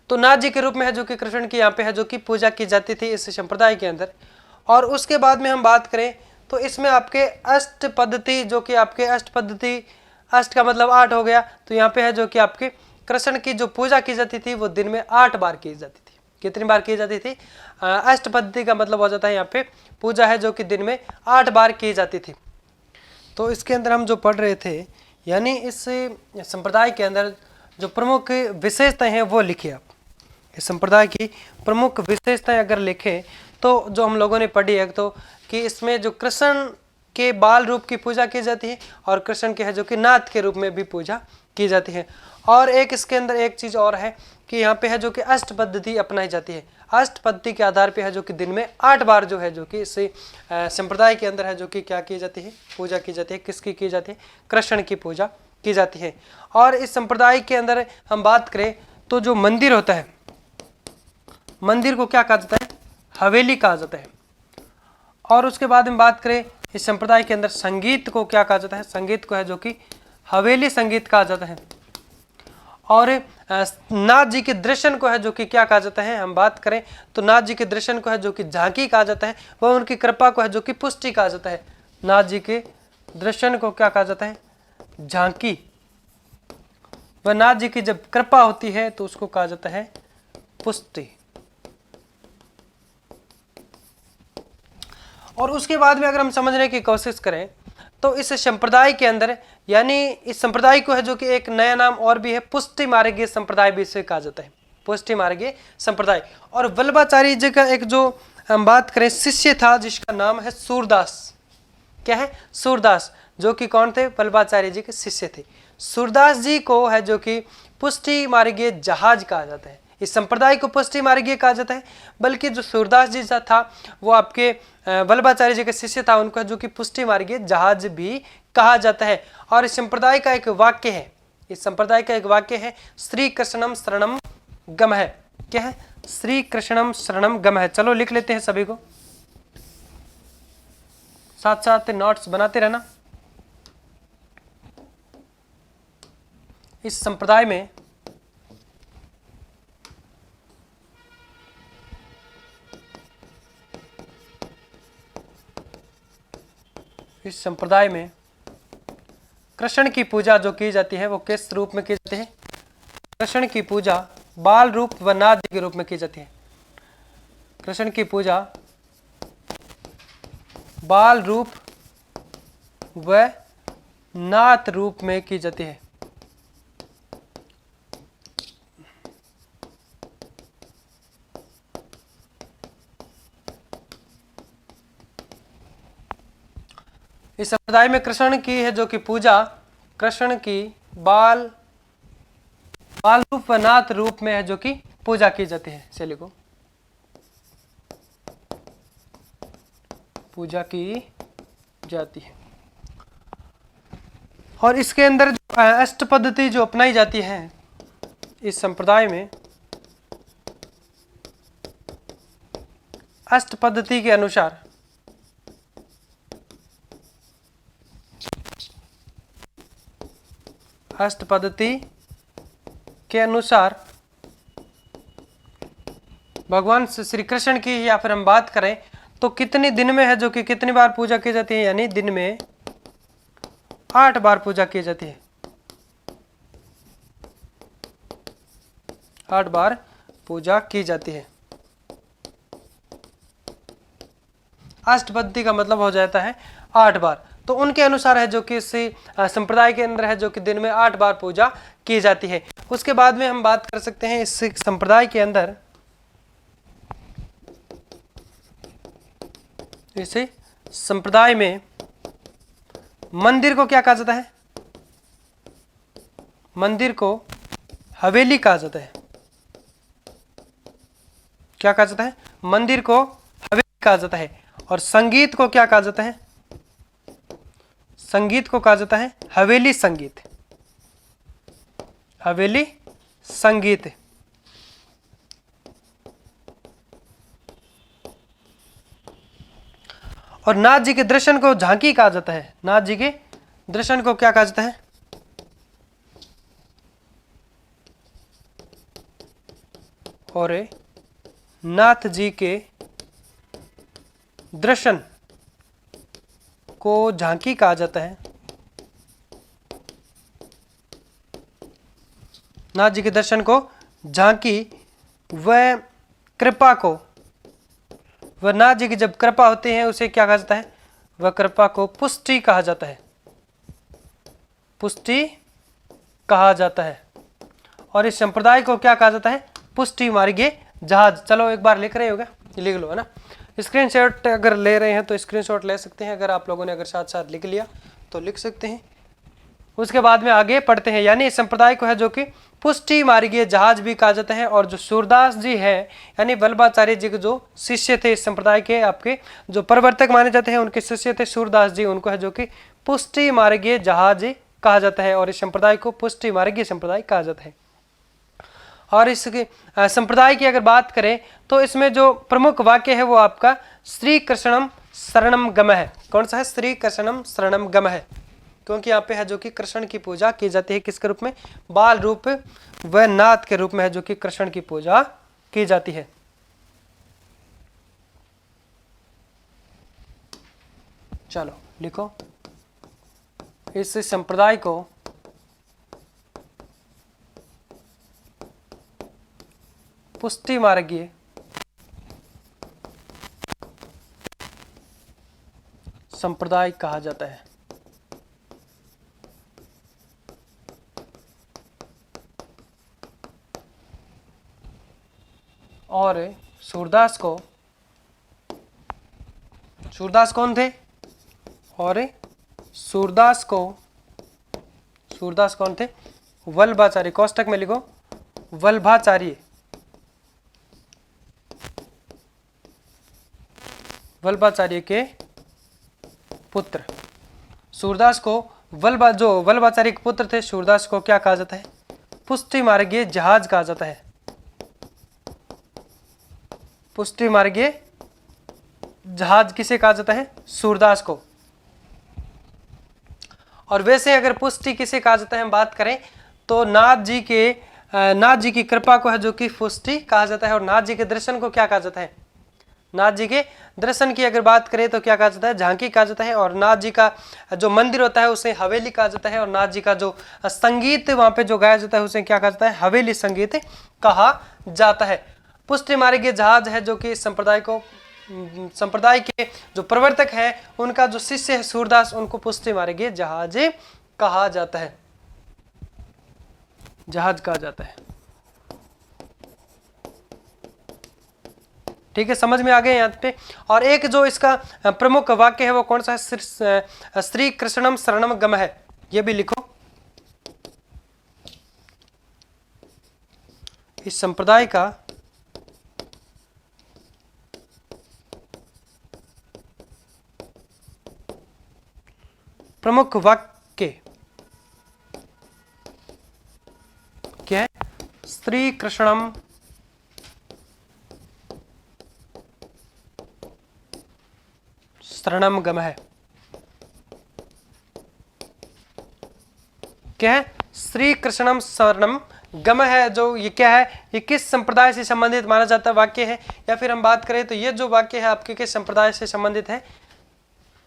तो नाथ जी के रूप में है जो कि कृष्ण की यहाँ पे है जो कि पूजा की जाती थी इस संप्रदाय के अंदर। और उसके बाद में हम बात करें तो इसमें आपके अष्ट पद्धति, जो कि आपके अष्ट पद्धति, अष्ट का मतलब 8 हो गया, तो यहाँ पे है जो कि आपके कृष्ण की जो पूजा की जाती थी वो दिन में 8 बार की जाती थी। कितनी बार की जाती थी? अष्ट पद्धति का मतलब हो जाता है यहाँ पे पूजा है जो कि दिन में 8 बार की जाती थी। तो इसके अंदर हम जो पढ़ रहे थे, यानी इस संप्रदाय के अंदर जो प्रमुख विशेषताएं हैं वो लिखिए आप। इस संप्रदाय की प्रमुख विशेषताएं अगर लिखें तो जो हम लोगों ने पढ़ी है, तो कि इसमें जो कृष्ण के बाल रूप की पूजा की जाती है और कृष्ण के है जो कि नाथ के रूप में भी पूजा की जाती है। और एक इसके अंदर एक चीज और है कि यहाँ पे है जो कि अष्ट पद्धति अपनाई जाती है। अष्ट पद्धति के आधार पे है जो कि दिन में 8 बार जो है जो कि इस संप्रदाय के अंदर है जो कि क्या की जाती है? पूजा की जाती है। किसकी की जाती है? कृष्ण की पूजा की जाती है। और इस संप्रदाय के अंदर हम बात करें तो जो मंदिर होता है, मंदिर को क्या कहा जाता है? हवेली कहा जाता है। और उसके बाद हम बात करें इस संप्रदाय के अंदर संगीत को क्या कहा जाता है? संगीत को है जो कि हवेली संगीत कहा जाता है। और नाथ जी के दर्शन को है जो कि क्या कहा जाता है? हम बात करें तो नाथ जी के दर्शन को है जो कि झांकी कहा जाता है। वह उनकी कृपा को है जो कि पुष्टि कहा जाता है। नाथ जी के दर्शन को क्या कहा जाता है? झांकी। वह नाथ जी की जब कृपा होती है तो उसको कहा जाता है पुष्टि। और उसके बाद में अगर हम समझने की कोशिश करें तो इस संप्रदाय के अंदर, यानी इस संप्रदाय को है जो कि एक नया नाम और भी है, पुष्टि मार्गीय संप्रदाय भी इसे कहा जाता है। पुष्टि मार्गीय संप्रदाय। और वल्लभाचार्य जी का एक जो हम बात करें शिष्य था जिसका नाम है सूरदास। क्या है? सूरदास, जो कि कौन थे? वल्लभाचार्य जी के शिष्य थे। सूरदास जी को है जो कि पुष्टि मार्गीय जहाज कहा जाता है। इस संप्रदाय को पुष्टि मार्गीय कहा जाता है, बल्कि जो सूरदास जी था वो आपके वल्लभाचार्य जी के शिष्य था, उनका जो कि पुष्टि मार्गीय जहाज भी कहा जाता है। और इस संप्रदाय का एक वाक्य है, इस संप्रदाय का एक वाक्य है, श्री कृष्णम शरणम गमः। क्या है? श्री कृष्णम शरणम गमः। चलो लिख लेते हैं सभी को। साथ साथ नोट्स बनाते रहना। इस संप्रदाय में कृष्ण की पूजा जो की जाती है वो किस रूप में की जाती है? कृष्ण की पूजा बाल रूप व नाद के रूप में की जाती है। कृष्ण की पूजा बाल रूप व नाथ रूप में की जाती है। इस संप्रदाय में कृष्ण की है जो कि पूजा कृष्ण की बाल रूप व नाथ रूप में है जो कि पूजा की जाती है। इसे लिखो, पूजा की जाती है। और इसके अंदर अष्ट पद्धति जो अपनाई जाती है इस संप्रदाय में, अष्ट पद्धति के अनुसार भगवान श्री कृष्ण की या फिर हम बात करें तो कितने दिन में है जो कि कितनी बार पूजा की जाती है? यानी दिन में 8 बार पूजा की जाती है। 8 बार पूजा की जाती है। अष्ट पद्धति का मतलब हो जाता है 8 बार। तो उनके अनुसार है जो कि इस संप्रदाय के अंदर है जो कि दिन में 8 बार पूजा की जाती है। उसके बाद में हम बात कर सकते हैं इस संप्रदाय के अंदर, इसे संप्रदाय में मंदिर को क्या कहा जाता है? मंदिर को हवेली कहा जाता है। क्या कहा जाता है? मंदिर को हवेली कहा जाता है। और संगीत को क्या कहा जाता है? संगीत को कहा जाता है हवेली संगीत। हवेली संगीत। और नाथ जी के दर्शन को झांकी कहा जाता है। नाथ जी के दर्शन को क्या कहा जाता है? और नाथ जी के दर्शन को झांकी कहा जाता है। नाथ जी के दर्शन को झांकी व कृपा को, वह नाथ जी की जब कृपा होती है उसे क्या कहा जाता है? वह कृपा को पुष्टि कहा जाता है। पुष्टि कहा जाता है। और इस संप्रदाय को क्या कहा जाता है? पुष्टि मार्गीय जहाज। चलो एक बार लिख रहे होगा, लिख लो है ना। स्क्रीनशॉट अगर ले रहे हैं तो स्क्रीनशॉट ले सकते हैं। अगर आप लोगों ने अगर साथ साथ लिख लिया तो लिख सकते हैं। उसके बाद में आगे पढ़ते हैं। यानी इस संप्रदाय को है जो कि पुष्टि मार्गीय जहाज भी कहा जाता है। और जो सूरदास जी है यानी वल्लभाचार्य जी के जो शिष्य थे इस संप्रदाय के, आपके जो प्रवर्तक माने जाते हैं, उनके शिष्य थे सूरदास जी, उनको है जो कि पुष्टि मार्गीय जहाज कहा जाता है। और इस संप्रदाय को पुष्टि मार्गीय संप्रदाय कहा जाता है। और इस संप्रदाय की अगर बात करें तो इसमें जो प्रमुख वाक्य है वो आपका श्री कृष्णम शरणम गमः है। कौन सा है? श्री कृष्णम शरणम गमः है। क्योंकि यहाँ पे है जो कि कृष्ण की पूजा की जाती है। किसके रूप में? बाल रूप व नाथ के रूप में है जो कि कृष्ण की पूजा की जाती है। चलो लिखो, इस संप्रदाय को पुष्टि मार्गीय संप्रदाय कहा जाता है। और सूरदास कौन थे? और सूरदास कौन थे? वल्लभाचार्य। कोष्टक में लिखो वल्लभाचार्य। वल्लभाचार्य के पुत्र सूरदास को वल्लभाचार्य के पुत्र थे सूरदास को क्या कहा जाता है? पुष्टि मार्गीय जहाज कहा जाता है। पुष्टि मार्गीय जहाज किसे कहा जाता है? सूरदास को। और वैसे अगर पुष्टि किसे कहा जाता है हम बात करें तो नाथ जी की कृपा को है जो कि पुष्टि कहा जाता है। और नाथ जी के दर्शन को क्या कहा जाता है? नाथ जी के दर्शन की अगर बात करें तो क्या कहा जाता है? झांकी कहा जाता है। और नाथ जी का जो मंदिर होता है उसे हवेली कहा जाता है। और नाथ जी का जो संगीत वहां पे जो गाया जाता है उसे क्या कहा जाता है? हवेली संगीत कहा जाता है। पुष्टि मार्गीय जहाज है जो कि संप्रदाय के जो प्रवर्तक है उनका जो शिष्य है सूरदास, उनको पुष्टि मार्गीय जहाज कहा जाता है, जहाज कहा जाता है। ठीक है, समझ में आ गए यहाँ पे। और एक जो इसका प्रमुख वाक्य है वो कौन सा है? श्री कृष्णम शरणम गम है, ये भी लिखो। इस संप्रदाय का प्रमुख वाक्य क्या है? श्री कृष्णम शरणम गम है। क्या है? श्री कृष्णम शरणम गम है। जो ये क्या है? ये किस संप्रदाय से संबंधित माना जाता वाक्य है? या फिर हम बात करें तो ये जो वाक्य है आपके किस संप्रदाय से संबंधित है?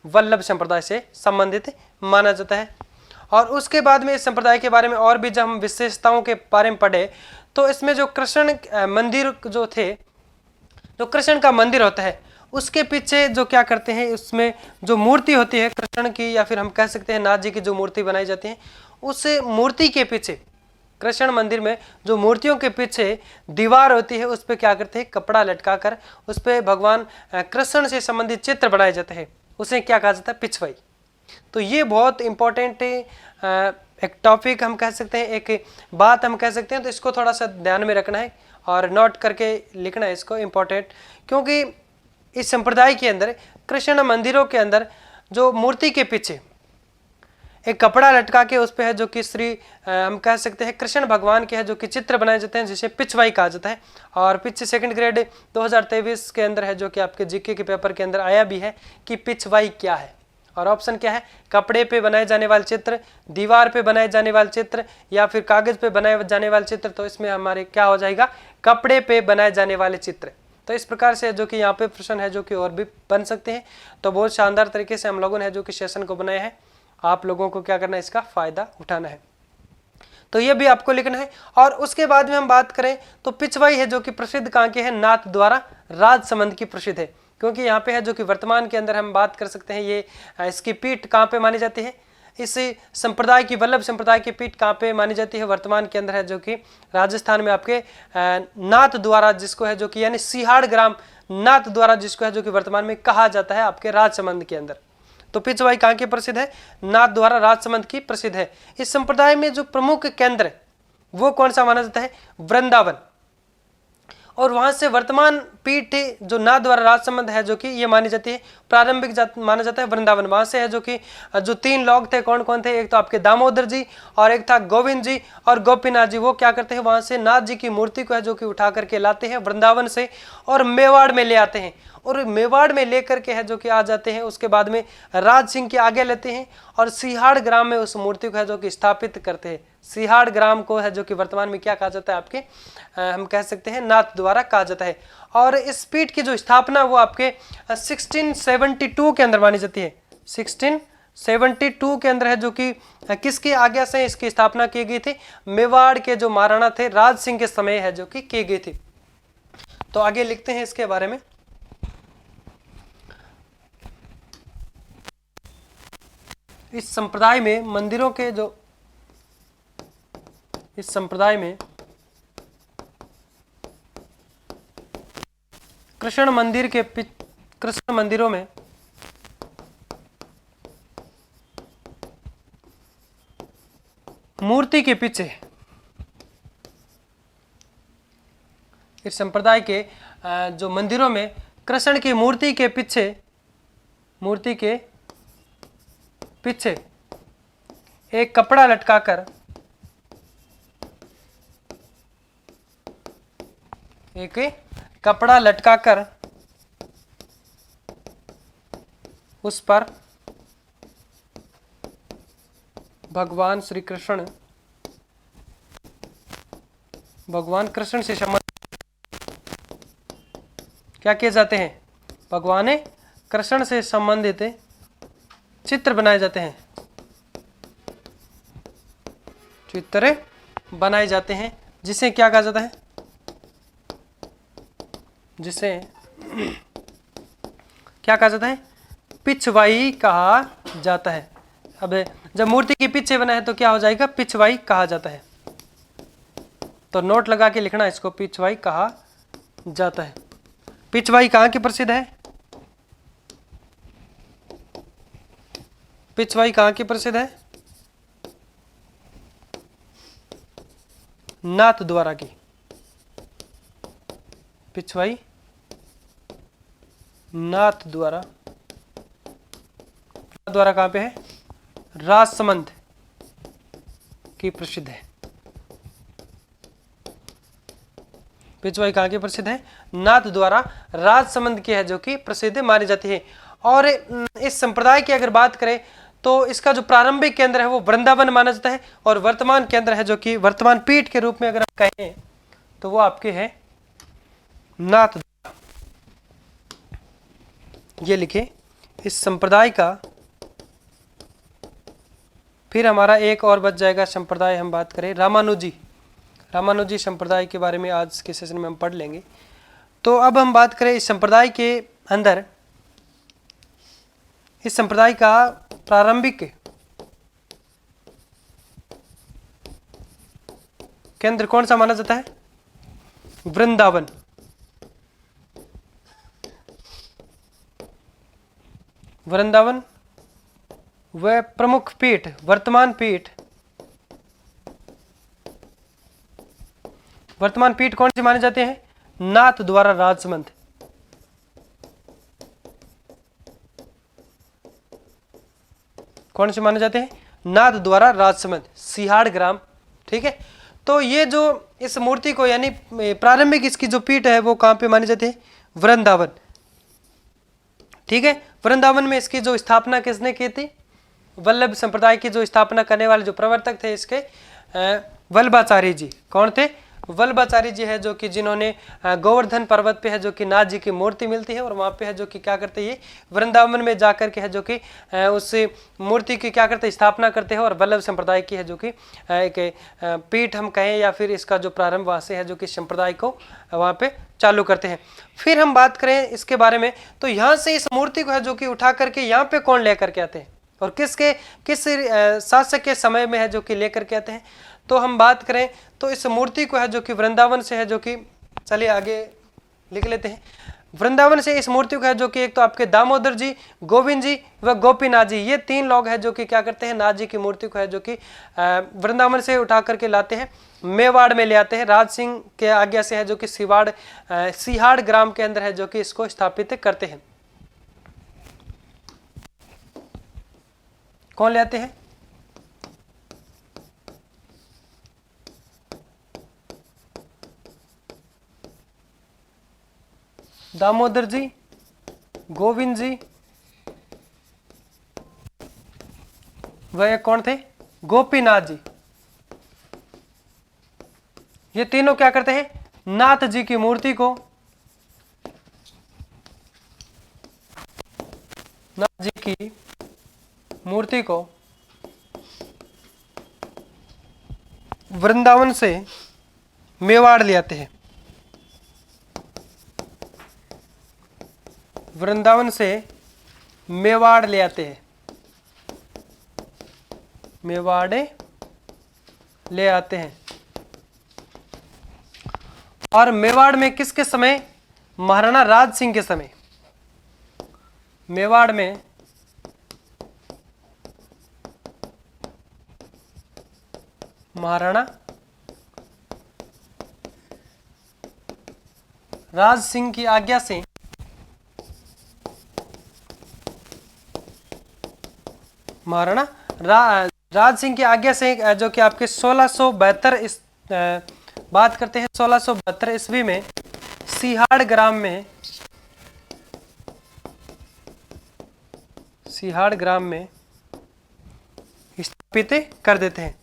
वल्लभ संप्रदाय से संबंधित माना जाता है। और उसके बाद में इस संप्रदाय के बारे में और भी जब हम विशेषताओं के बारे में पढ़े तो इसमें जो कृष्ण मंदिर जो थे, जो कृष्ण का मंदिर होता है उसके पीछे जो क्या करते हैं, उसमें जो मूर्ति होती है कृष्ण की, या फिर हम कह सकते हैं नाथ जी की जो मूर्ति बनाई जाती है, उस मूर्ति के पीछे, कृष्ण मंदिर में जो मूर्तियों के पीछे दीवार होती है उस पर क्या करते हैं? कपड़ा लटका कर उस पर भगवान कृष्ण से संबंधित चित्र बनाए जाते हैं, उसे क्या कहा जाता है? पिछवाई। तो ये बहुत इंपॉर्टेंट एक टॉपिक हम कह सकते हैं, एक बात हम कह सकते हैं। तो इसको थोड़ा सा ध्यान में रखना है और नोट करके लिखना है इसको, इम्पोर्टेंट। क्योंकि इस संप्रदाय के अंदर कृष्ण मंदिरों के अंदर जो मूर्ति के पीछे एक कपड़ा लटका के उस पे है जो कि हम कह सकते हैं कृष्ण भगवान के है जो कि चित्र बनाए जाते हैं, जिसे पिछवाई कहा जाता है। और पिछले सेकंड ग्रेड 2023 के अंदर है जो कि आपके जीके के पेपर के अंदर आया भी है कि पिछवाई क्या है। और ऑप्शन क्या है? कपड़े पे बनाए जाने वाले चित्र, दीवार पे बनाए जाने वाले चित्र, या फिर कागज पे बनाए जाने वाले चित्र। तो इसमें हमारे क्या हो जाएगा? कपड़े पे बनाए जाने वाले चित्र। तो इस प्रकार से जो कि यहाँ पे प्रश्न है जो कि और भी बन सकते हैं। तो बहुत शानदार तरीके से हम लोगों ने जो कि सेशन को बनाया है, आप लोगों को क्या करना है? इसका फायदा उठाना है। तो ये भी आपको लिखना है। और उसके बाद में हम बात करें तो पिछवाई है जो कि प्रसिद्ध कहाँ के है? नाथ द्वारा राजसमंद की प्रसिद्ध है। क्योंकि यहाँ पे है जो कि वर्तमान के अंदर हम बात कर सकते हैं, ये इसकी पीठ कहाँ पे मानी जाती है? इस संप्रदाय की, वल्लभ संप्रदाय की पीठ कहाँ पे मानी जाती है? वर्तमान के अंदर है जो कि राजस्थान में आपके नाथ द्वारा, जिसको है जो कि यानी सिहाड़ ग्राम नाथ द्वारा, जिसको है जो कि वर्तमान में कहा जाता है आपके राजसमंद के अंदर। तो पिछवाई कहाँ की प्रसिद्ध है? नाथ द्वारा राजसमंद की प्रसिद्ध है। इस संप्रदाय में जो प्रमुख केंद्र वो कौन सा माना जाता है? वृंदावन। और वहां से वर्तमान पीठ जो नाथ द्वारा राजसमंद है जो कि ये मानी जाती है प्रारंभिक माना जाता है वृंदावन। वहां से है जो कि जो 3 लोग थे, कौन कौन थे? एक तो आपके दामोदर जी, और एक था गोविंद जी और गोपीनाथ जी। वो क्या करते हैं? वहां से नाथ जी की मूर्ति को है जो कि उठा करके लाते हैं वृंदावन से और मेवाड़ में ले आते हैं। और मेवाड़ में लेकर के है जो कि आ जाते हैं। उसके बाद में राज सिंह के आगे लेते हैं और सिहाड़ ग्राम में उस मूर्ति को है जो कि स्थापित करते हैं। सिहाड़ ग्राम को है जो कि वर्तमान में क्या कहा जाता है? आपके हम कह सकते हैं नाथ द्वारा कहा जाता है। और इस पीठ की जो स्थापना वो आपके 1672 के अंदर मानी जाती है। 1672 के अंदर है जो कि किसकी आज्ञा से इसकी स्थापना की गई थी? मेवाड़ के जो महाराणा थे राज सिंह के समय है जो कि की गई थी। तो आगे लिखते हैं इसके बारे में। इस संप्रदाय में मंदिरों के जो, इस संप्रदाय में कृष्ण मंदिरों में मूर्ति के पीछे, इस संप्रदाय के जो मंदिरों में कृष्ण की मूर्ति के पीछे एक कपड़ा लटकाकर, एक कपड़ा लटकाकर उस पर भगवान श्री कृष्ण, भगवान कृष्ण से संबंधित क्या किए जाते हैं? भगवान कृष्ण से संबंधित चित्र बनाए जाते हैं, चित्र बनाए जाते हैं, जिसे क्या कहा जाता है? जिसे क्या कहा जाता है? पिछवाई कहा जाता है। अब जब मूर्ति के पीछे बना है तो क्या हो जाएगा? पिछवाई कहा जाता है। तो नोट लगा के लिखना इसको, पिछवाई कहा जाता है। पिछवाई कहाँ की प्रसिद्ध है? पिछवाई कहाँ की प्रसिद्ध है? नाथ द्वारा की। पिछवाई नाथ द्वारा कहाँ पे है? राजसमंद की प्रसिद्ध है। पिछवाई कहाँ की प्रसिद्ध है? नाथ द्वारा राजसमंद की है, जो कि प्रसिद्ध मानी जाती है। और इस संप्रदाय की अगर बात करें तो इसका जो प्रारंभिक केंद्र है वो वृंदावन माना जाता है, और वर्तमान केंद्र है जो कि वर्तमान पीठ के रूप में अगर आप कहें तो वो आपके है नाथ। ये लिखे इस संप्रदाय का। फिर हमारा एक और बच जाएगा संप्रदाय, हम बात करें रामानुजी। रामानुजी संप्रदाय के बारे में आज के सेशन में हम पढ़ लेंगे। तो अब हम बात करें इस संप्रदाय के अंदर, इस संप्रदाय का प्रारंभिक केंद्र कौन सा माना जाता है? वृंदावन। वृंदावन वह प्रमुख पीठ, वर्तमान पीठ कौन से माने जाते हैं? नाथ द्वारा राजसमंद। कौन से माने जाते हैं? नाथ द्वारा राजसमंद, सिहाड़ ग्राम। ठीक है, तो ये जो इस मूर्ति को यानी प्रारंभिक इसकी जो पीठ है वो कहाँ पे मानी जाती है? वृंदावन। ठीक है, वृंदावन में इसकी जो स्थापना किसने की थी? वल्लभ संप्रदाय की जो स्थापना करने वाले जो प्रवर्तक थे इसके वल्लभाचार्य जी। कौन थे? वल्लभाचार्य जी है, जो कि जिन्होंने गोवर्धन पर्वत पे है जो कि नाथ जी की मूर्ति मिलती है, और वहाँ पे है जो कि क्या करते हैं? ये वृंदावन में जाकर के है जो कि उस मूर्ति की क्या करते हैं? स्थापना करते हैं, और वल्लभ संप्रदाय की है जो कि एक पीठ हम कहें या फिर इसका जो प्रारंभ वहाँ से है जो कि संप्रदाय को वहाँ पे चालू करते हैं। फिर हम बात करें इसके बारे में, तो यहाँ से इस मूर्ति को है जो कि उठा करके यहाँ पे कौन लेकर के आते हैं, और किस शासक के समय में है जो कि लेकर के आते हैं? तो हम बात करें तो इस मूर्ति को है जो कि वृंदावन से है जो कि, चलिए आगे लिख लेते हैं। वृंदावन से इस मूर्ति को है जो कि एक तो आपके दामोदर जी, गोविंद जी व गोपीनाथ जी, ये तीन लोग हैं जो कि क्या करते हैं? नाथ जी की मूर्ति को है जो कि वृंदावन से उठा करके लाते हैं, मेवाड़ में ले आते हैं। राज सिंह के आज्ञा से है जो कि सिहाड़ ग्राम के अंदर है जो कि इसको स्थापित करते हैं। कौन ले आते हैं? दामोदर जी, गोविंद जी, वह कौन थे? गोपीनाथ जी। ये तीनों क्या करते हैं? नाथ जी की मूर्ति को, नाथ जी की मूर्ति को वृंदावन से मेवाड़ ले आते हैं। वृंदावन से मेवाड़ ले आते हैं, मेवाड़े ले आते हैं। और मेवाड़ में किसके समय? महाराणा राज सिंह के समय। मेवाड़ में महाराणा राज सिंह की आज्ञा से महाराणा राज सिंह की आज्ञा से जो कि आपके 1672 इस बात करते हैं 1672 ईस्वी में सिहाड़ ग्राम में स्थापित कर देते हैं।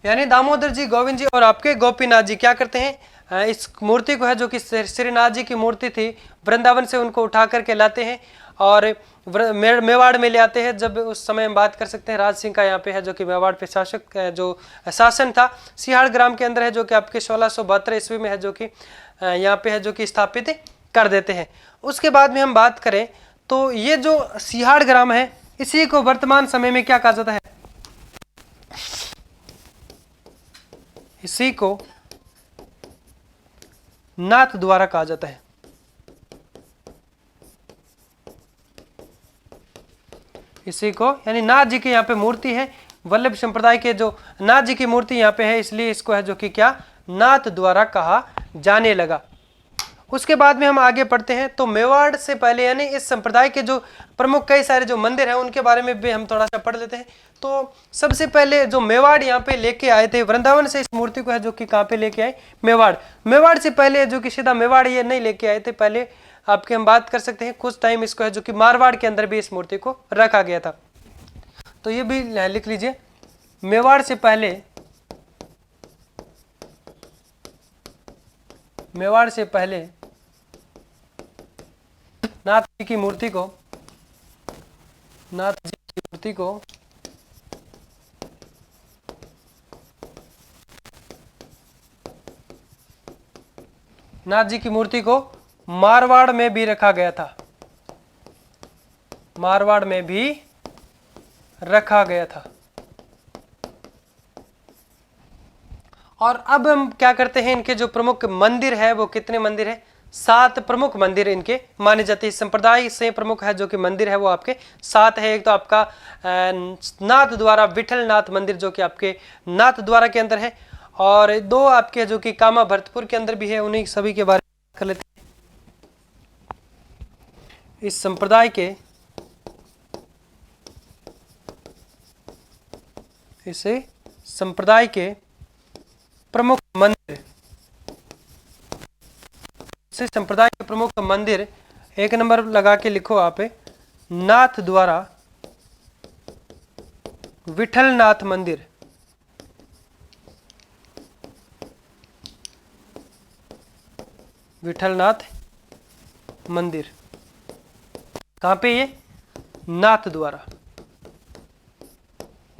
यानी दामोदर जी, गोविंद जी और आपके गोपीनाथ जी क्या करते हैं, इस मूर्ति को है जो कि श्रीनाथ जी की मूर्ति थी, वृंदावन से उनको उठा करके लाते हैं और मेवाड़ में ले आते हैं। जब उस समय हम बात कर सकते हैं राज सिंह का यहाँ पे है जो कि मेवाड़ पे शासक जो शासन था, सिहाड़ ग्राम के अंदर है जो कि आपके 1672 ईस्वी में है जो कि यहाँ पे है जो कि स्थापित कर देते हैं। उसके बाद में हम बात करें तो ये जो सिहाड़ ग्राम है, इसी को वर्तमान समय में क्या कहा जाता है, इसी को नाथ द्वारा कहा जाता है। इसी को यानी नाथ जी की यहाँ पे मूर्ति है, वल्लभ संप्रदाय के जो नाथ जी की मूर्ति यहाँ पे है, इसलिए इसको है जो कि क्या, नाथ द्वारा कहा जाने लगा। उसके बाद में हम आगे पढ़ते हैं तो मेवाड़ से पहले यानी इस संप्रदाय के जो प्रमुख कई सारे जो मंदिर हैं उनके बारे में भी हम थोड़ा सा पढ़ लेते हैं। तो सबसे पहले जो मेवाड़ यहाँ पे लेके आए थे, वृंदावन से इस मूर्ति को है जो कि कहाँ पे लेके आए, मेवाड़। मेवाड़ से पहले जो कि सीधा मेवाड़ ये नहीं लेके आए थे, पहले आपके हम बात कर सकते हैं कुछ टाइम इसको है जो कि मारवाड़ के अंदर भी इस मूर्ति को रखा गया था। तो ये भी लिख लीजिए, मेवाड़ से पहले, मेवाड़ से पहले नाथ जी की मूर्ति को, नाथ जी की मूर्ति को नाथ जी की मूर्ति को मारवाड़ में भी रखा गया था, मारवाड़ में भी रखा गया था। और अब हम क्या करते हैं, इनके जो प्रमुख मंदिर है वो कितने मंदिर है, 7 प्रमुख मंदिर इनके माने जाते हैं। इस संप्रदाय से प्रमुख है जो कि मंदिर है वो आपके 7 है। एक तो आपका नाथ द्वारा विठल नाथ मंदिर जो कि आपके नाथ द्वारा के अंदर है, और 2 आपके जो कि कामा भरतपुर के अंदर भी है। उन्हीं सभी के बारे में कर लेते हैं। इस संप्रदाय के, इसे संप्रदाय के प्रमुख मंदिर, इसे संप्रदाय के प्रमुख मंदिर 1 नंबर लगा के लिखो आप, नाथ द्वारा विठल नाथ मंदिर। विठलनाथ मंदिर कहाँ पे, ये नाथ द्वारा,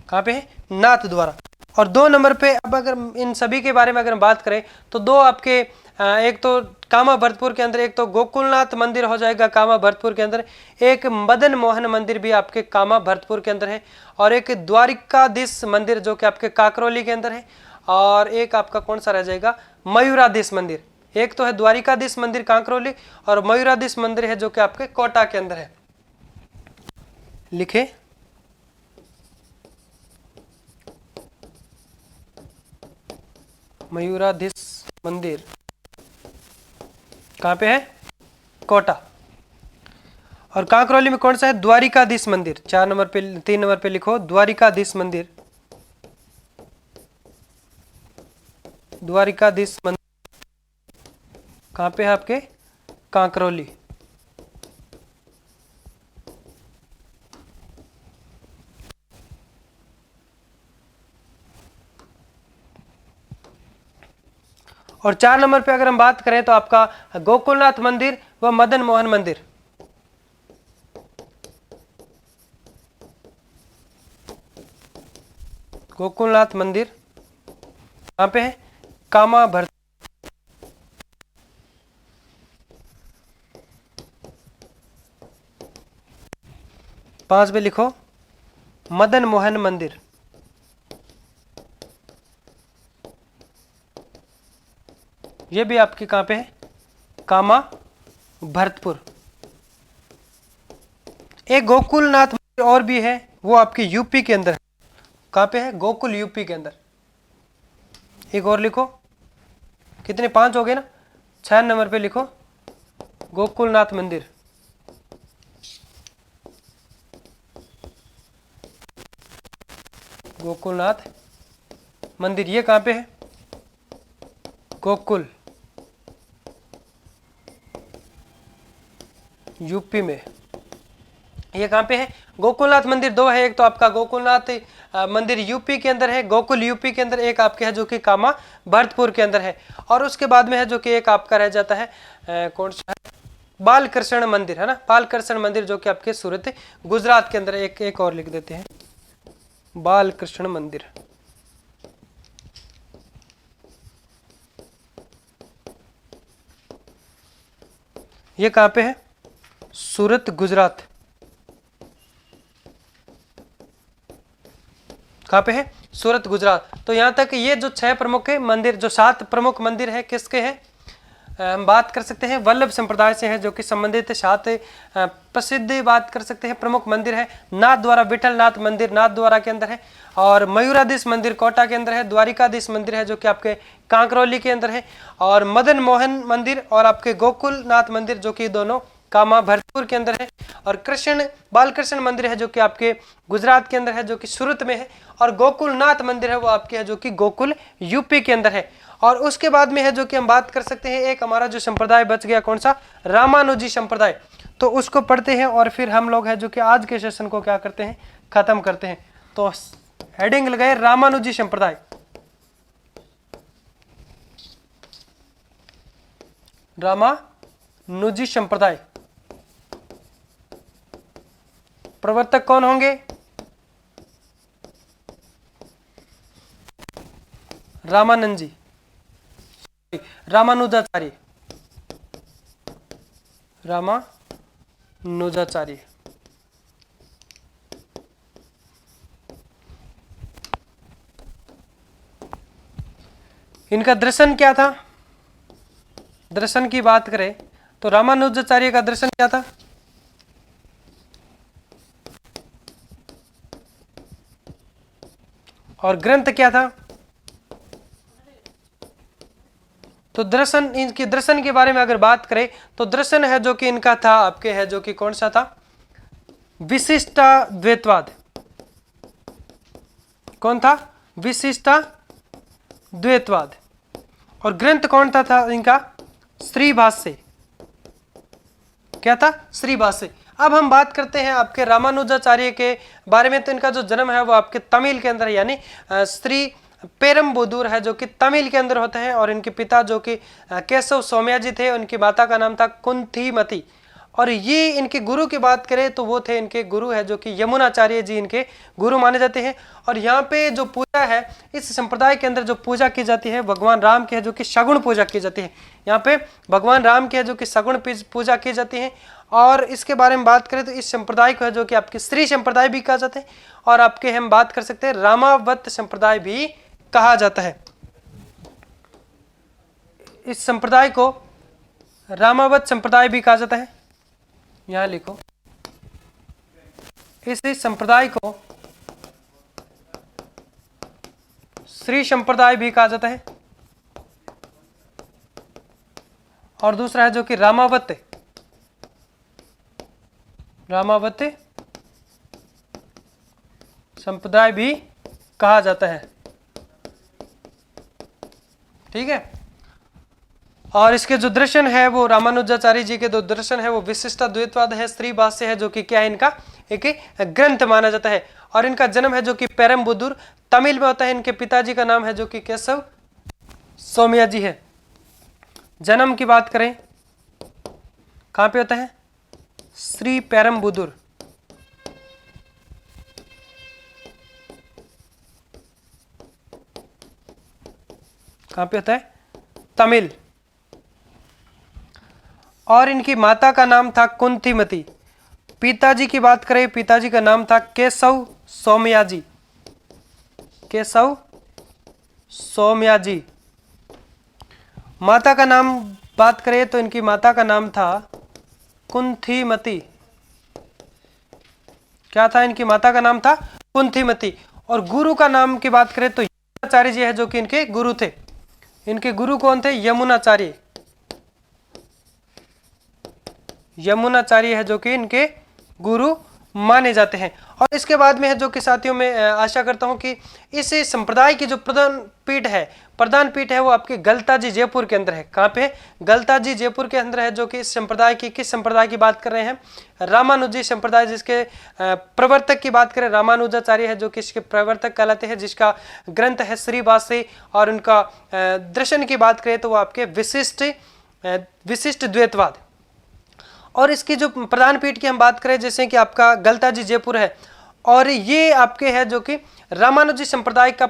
कहाँ पे है, नाथ द्वारा। और 2 नंबर पे अब अगर इन सभी के बारे में अगर हम बात करें तो 2 आपके एक तो कामा भरतपुर के अंदर, एक तो गोकुलनाथ मंदिर हो जाएगा कामा भरतपुर के अंदर, एक मदन मोहन मंदिर भी आपके कामा भरतपुर के अंदर है, और एक द्वारिकाधीश मंदिर जो कि आपके काकरोली के अंदर है, और एक आपका कौन सा रह जाएगा, मयूराधीश मंदिर। एक तो है द्वारिकाधीश मंदिर कांकरोली, और मयूराधीश मंदिर है जो कि आपके कोटा के अंदर है। लिखे, मयूराधीश मंदिर कहाँ पे है, कोटा। और कांकरोली में कौन सा है, द्वारिकाधीश मंदिर। 4 नंबर पे, 3 नंबर पे लिखो द्वारिकाधीश मंदिर। द्वारिकाधीश मंदिर कहाँ पे है आपके, कांकरोली। और 4 नंबर पे अगर हम बात करें तो आपका गोकुलनाथ मंदिर व मदन मोहन मंदिर। गोकुलनाथ मंदिर कहाँ पे है, कामा भर। 5 पे लिखो मदन मोहन मंदिर। ये भी आपकी कहाँ पे है, कामा भरतपुर। एक गोकुलनाथ मंदिर और भी है, वो आपके यूपी के अंदर है। कहाँ पे है, गोकुल यूपी के अंदर। एक और लिखो, कितने 5 हो गए ना। 6 नंबर पे लिखो गोकुलनाथ मंदिर। गोकुलनाथ मंदिर ये कहाँ पे है, गोकुल यूपी में। ये कहाँ पे है? गोकुलनाथ मंदिर दो है, एक तो आपका गोकुलनाथ मंदिर यूपी के अंदर है, गोकुल यूपी के अंदर, एक आपके है जो कि कामा भरतपुर के अंदर है, और उसके बाद में है जो कि एक आपका रह जाता है कौन सा है, बालकृष्ण मंदिर है ना, बालकृष्ण मंदिर जो कि आपके सूरत गुजरात के अंदर। एक और लिख देते हैं, बालकृष्ण मंदिर। ये कहाँ पे है? सूरत गुजरात। कहाँ पे है? सूरत गुजरात। तो यहाँ तक ये जो 6 प्रमुख मंदिर, जो 7 प्रमुख मंदिर है, किसके हैं? हम बात कर सकते हैं वल्लभ संप्रदाय से है, जो कि संबंधित 7 प्रसिद्ध बात कर सकते हैं प्रमुख मंदिर है। नाथ द्वारा विठल नाथ मंदिर नाथ द्वारा के अंदर है, और मयूराधीश मंदिर कोटा के अंदर है, द्वारिकाधीश मंदिर है जो कि आपके कांकरौली के अंदर है, और मदन मोहन मंदिर और आपके गोकुलनाथ मंदिर जो कि दोनों कामा भरतपुर के अंदर है, और कृष्ण बालकृष्ण मंदिर है जो कि आपके गुजरात के अंदर है, जो कि सूरत में है, और गोकुलनाथ मंदिर है वो आपके है जो कि गोकुल यूपी के अंदर है। और उसके बाद में है जो कि हम बात कर सकते हैं, एक हमारा जो संप्रदाय बच गया, कौन सा? रामानुजी संप्रदाय। तो उसको पढ़ते हैं और फिर हम लोग है जो कि आज के सेशन को क्या करते हैं, खत्म करते हैं। तो हेडिंग लगाए रामानुजी संप्रदाय। रामानुजी संप्रदाय प्रवर्तक कौन होंगे? रामानंद जी, रामानुजाचार्य, रामानुजाचार्य। इनका दर्शन क्या था? दर्शन की बात करें तो रामानुजाचार्य का दर्शन क्या था? और ग्रंथ क्या था? तो दर्शन, इनके दर्शन के बारे में अगर बात करें तो दर्शन है जो कि इनका था आपके है जो कि कौन सा था? विशिष्टाद्वैतवाद। कौन था? विशिष्टाद्वैतवाद। और ग्रंथ कौन था इनका? श्रीभाष्य। क्या था? श्रीभाष्य। अब हम बात करते हैं आपके रामानुजाचार्य के बारे में। तो इनका जो जन्म है वो आपके तमिल के अंदर, यानी श्री पेरम्बुदूर है जो कि तमिल के अंदर होते हैं, और इनके पिता जो कि केशव सोमयाजी थे, उनकी माता का नाम था कुंथीमती। और ये इनके गुरु की बात करें तो वो थे, इनके गुरु है जो कि यमुनाचार्य जी इनके गुरु माने जाते हैं। और यहाँ पे जो पूजा है इस संप्रदाय के अंदर, जो पूजा की जाती है भगवान राम की है जो कि सगुण पूजा की जाती है। यहाँ पे भगवान राम की है जो कि सगुण पूजा की जाती है। और इसके बारे में बात करें तो इस संप्रदाय को है जो कि आपके श्री संप्रदाय भी कहा जाता है, और आपके हम बात कर सकते हैं रामावत संप्रदाय भी कहा जाता है। इस संप्रदाय को रामावत संप्रदाय भी कहा जाता है। यहां लिखो, इस संप्रदाय को श्री संप्रदाय भी कहा जाता है। और दूसरा है जो कि रामावत संप्रदाय भी कहा जाता है। ठीक है। और इसके जो दर्शन है वो रामानुजाचार्य जी के जो दर्शन है वो विशिष्टाद्वैतवाद है, स्त्री भाष्य है जो कि क्या है, इनका एक ग्रंथ माना जाता है। और इनका जन्म है जो कि पेरम्बुदूर तमिल में होता है। इनके पिताजी का नाम है जो कि केशव सोमया जी है। जन्म की बात करें कहां पे होता है? श्री पेरम्बुदूर। कहां पे होता है? तमिल। और इनकी माता का नाम था कुंथीमती। पिताजी की बात करें, पिताजी का नाम था केशव सोमयाजी। केशव सोमयाजी। माता का नाम बात करें तो इनकी माता का नाम था कुंथीमती। क्या था? इनकी माता का नाम था कुंथीमती। और गुरु का नाम की बात करें तो यमुनाचार्य जी है जो कि इनके गुरु थे। इनके गुरु कौन थे? यमुनाचार्य। यमुनाचार्य है जो कि इनके गुरु माने जाते हैं। और इसके बाद में है जो कि साथियों मैं आशा करता हूं कि इस संप्रदाय की जो प्रधान पीठ है वो आपके गलताजी जयपुर के अंदर है। कहाँ पे? गलताजी जयपुर के अंदर है, जो कि इस संप्रदाय की, किस संप्रदाय की बात कर रहे हैं? रामानुजी संप्रदाय, जिसके प्रवर्तक की बात करें रामानुजाचार्य है, जो कि इसके प्रवर्तक कहलाते हैं, जिसका ग्रंथ है श्रीवासी। और उनका दर्शन की बात करें तो वो आपके विशिष्ट द्वैतवाद। और इसकी जो प्रधान पीठ की हम बात करें, जैसे कि आपका गलताजी जयपुर है, और ये आपके है जो कि रामानुजी संप्रदाय का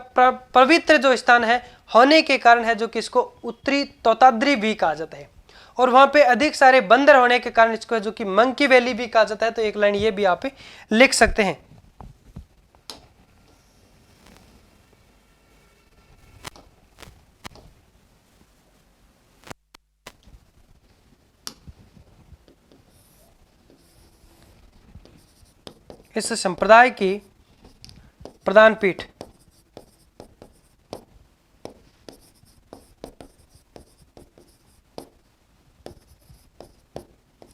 पवित्र जो स्थान है होने के कारण है, जो कि इसको उत्तरी तोताद्री भी कहा जाता है। और वहां पे अधिक सारे बंदर होने के कारण इसको है जो कि मंकी वैली भी कहा जाता है। तो एक लाइन ये भी आप लिख सकते हैं। इस संप्रदाय की प्रधान पीठ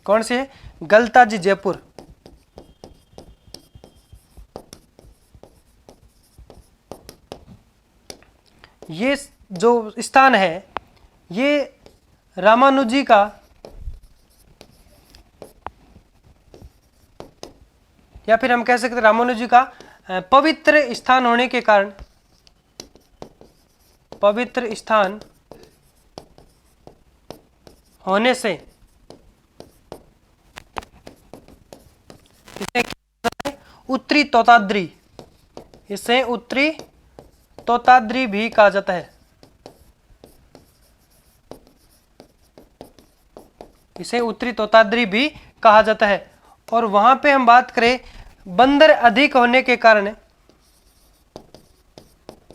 कौन सी है? गलताजी जयपुर। ये जो स्थान है ये रामानुजी का या फिर हम कह सकते हैं रामानुजी का पवित्र स्थान होने के कारण, पवित्र स्थान होने से इसे उत्तरी तोताद्री, इसे उत्तरी तोताद्री भी कहा जाता है। इसे उत्तरी तोताद्री भी कहा जाता है। और वहां पे हम बात करें बंदर अधिक होने के कारण,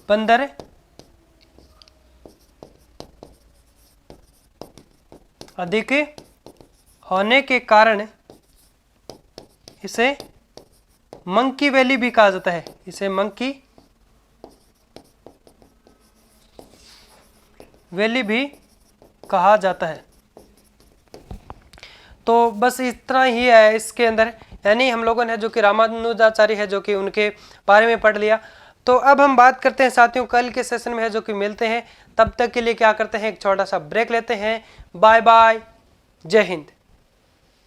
बंदर अधिक होने के कारण इसे मंकी वैली भी कहा जाता है। इसे मंकी वैली भी कहा जाता है। तो बस इतना ही है इसके अंदर, यानी हम लोगों ने जो कि रामानुजाचार्य है जो कि उनके बारे में पढ़ लिया। तो अब हम बात करते हैं साथियों कल के सेशन में है जो कि मिलते हैं। तब तक के लिए क्या करते हैं, एक छोटा सा ब्रेक लेते हैं। बाय बाय, जय हिंद।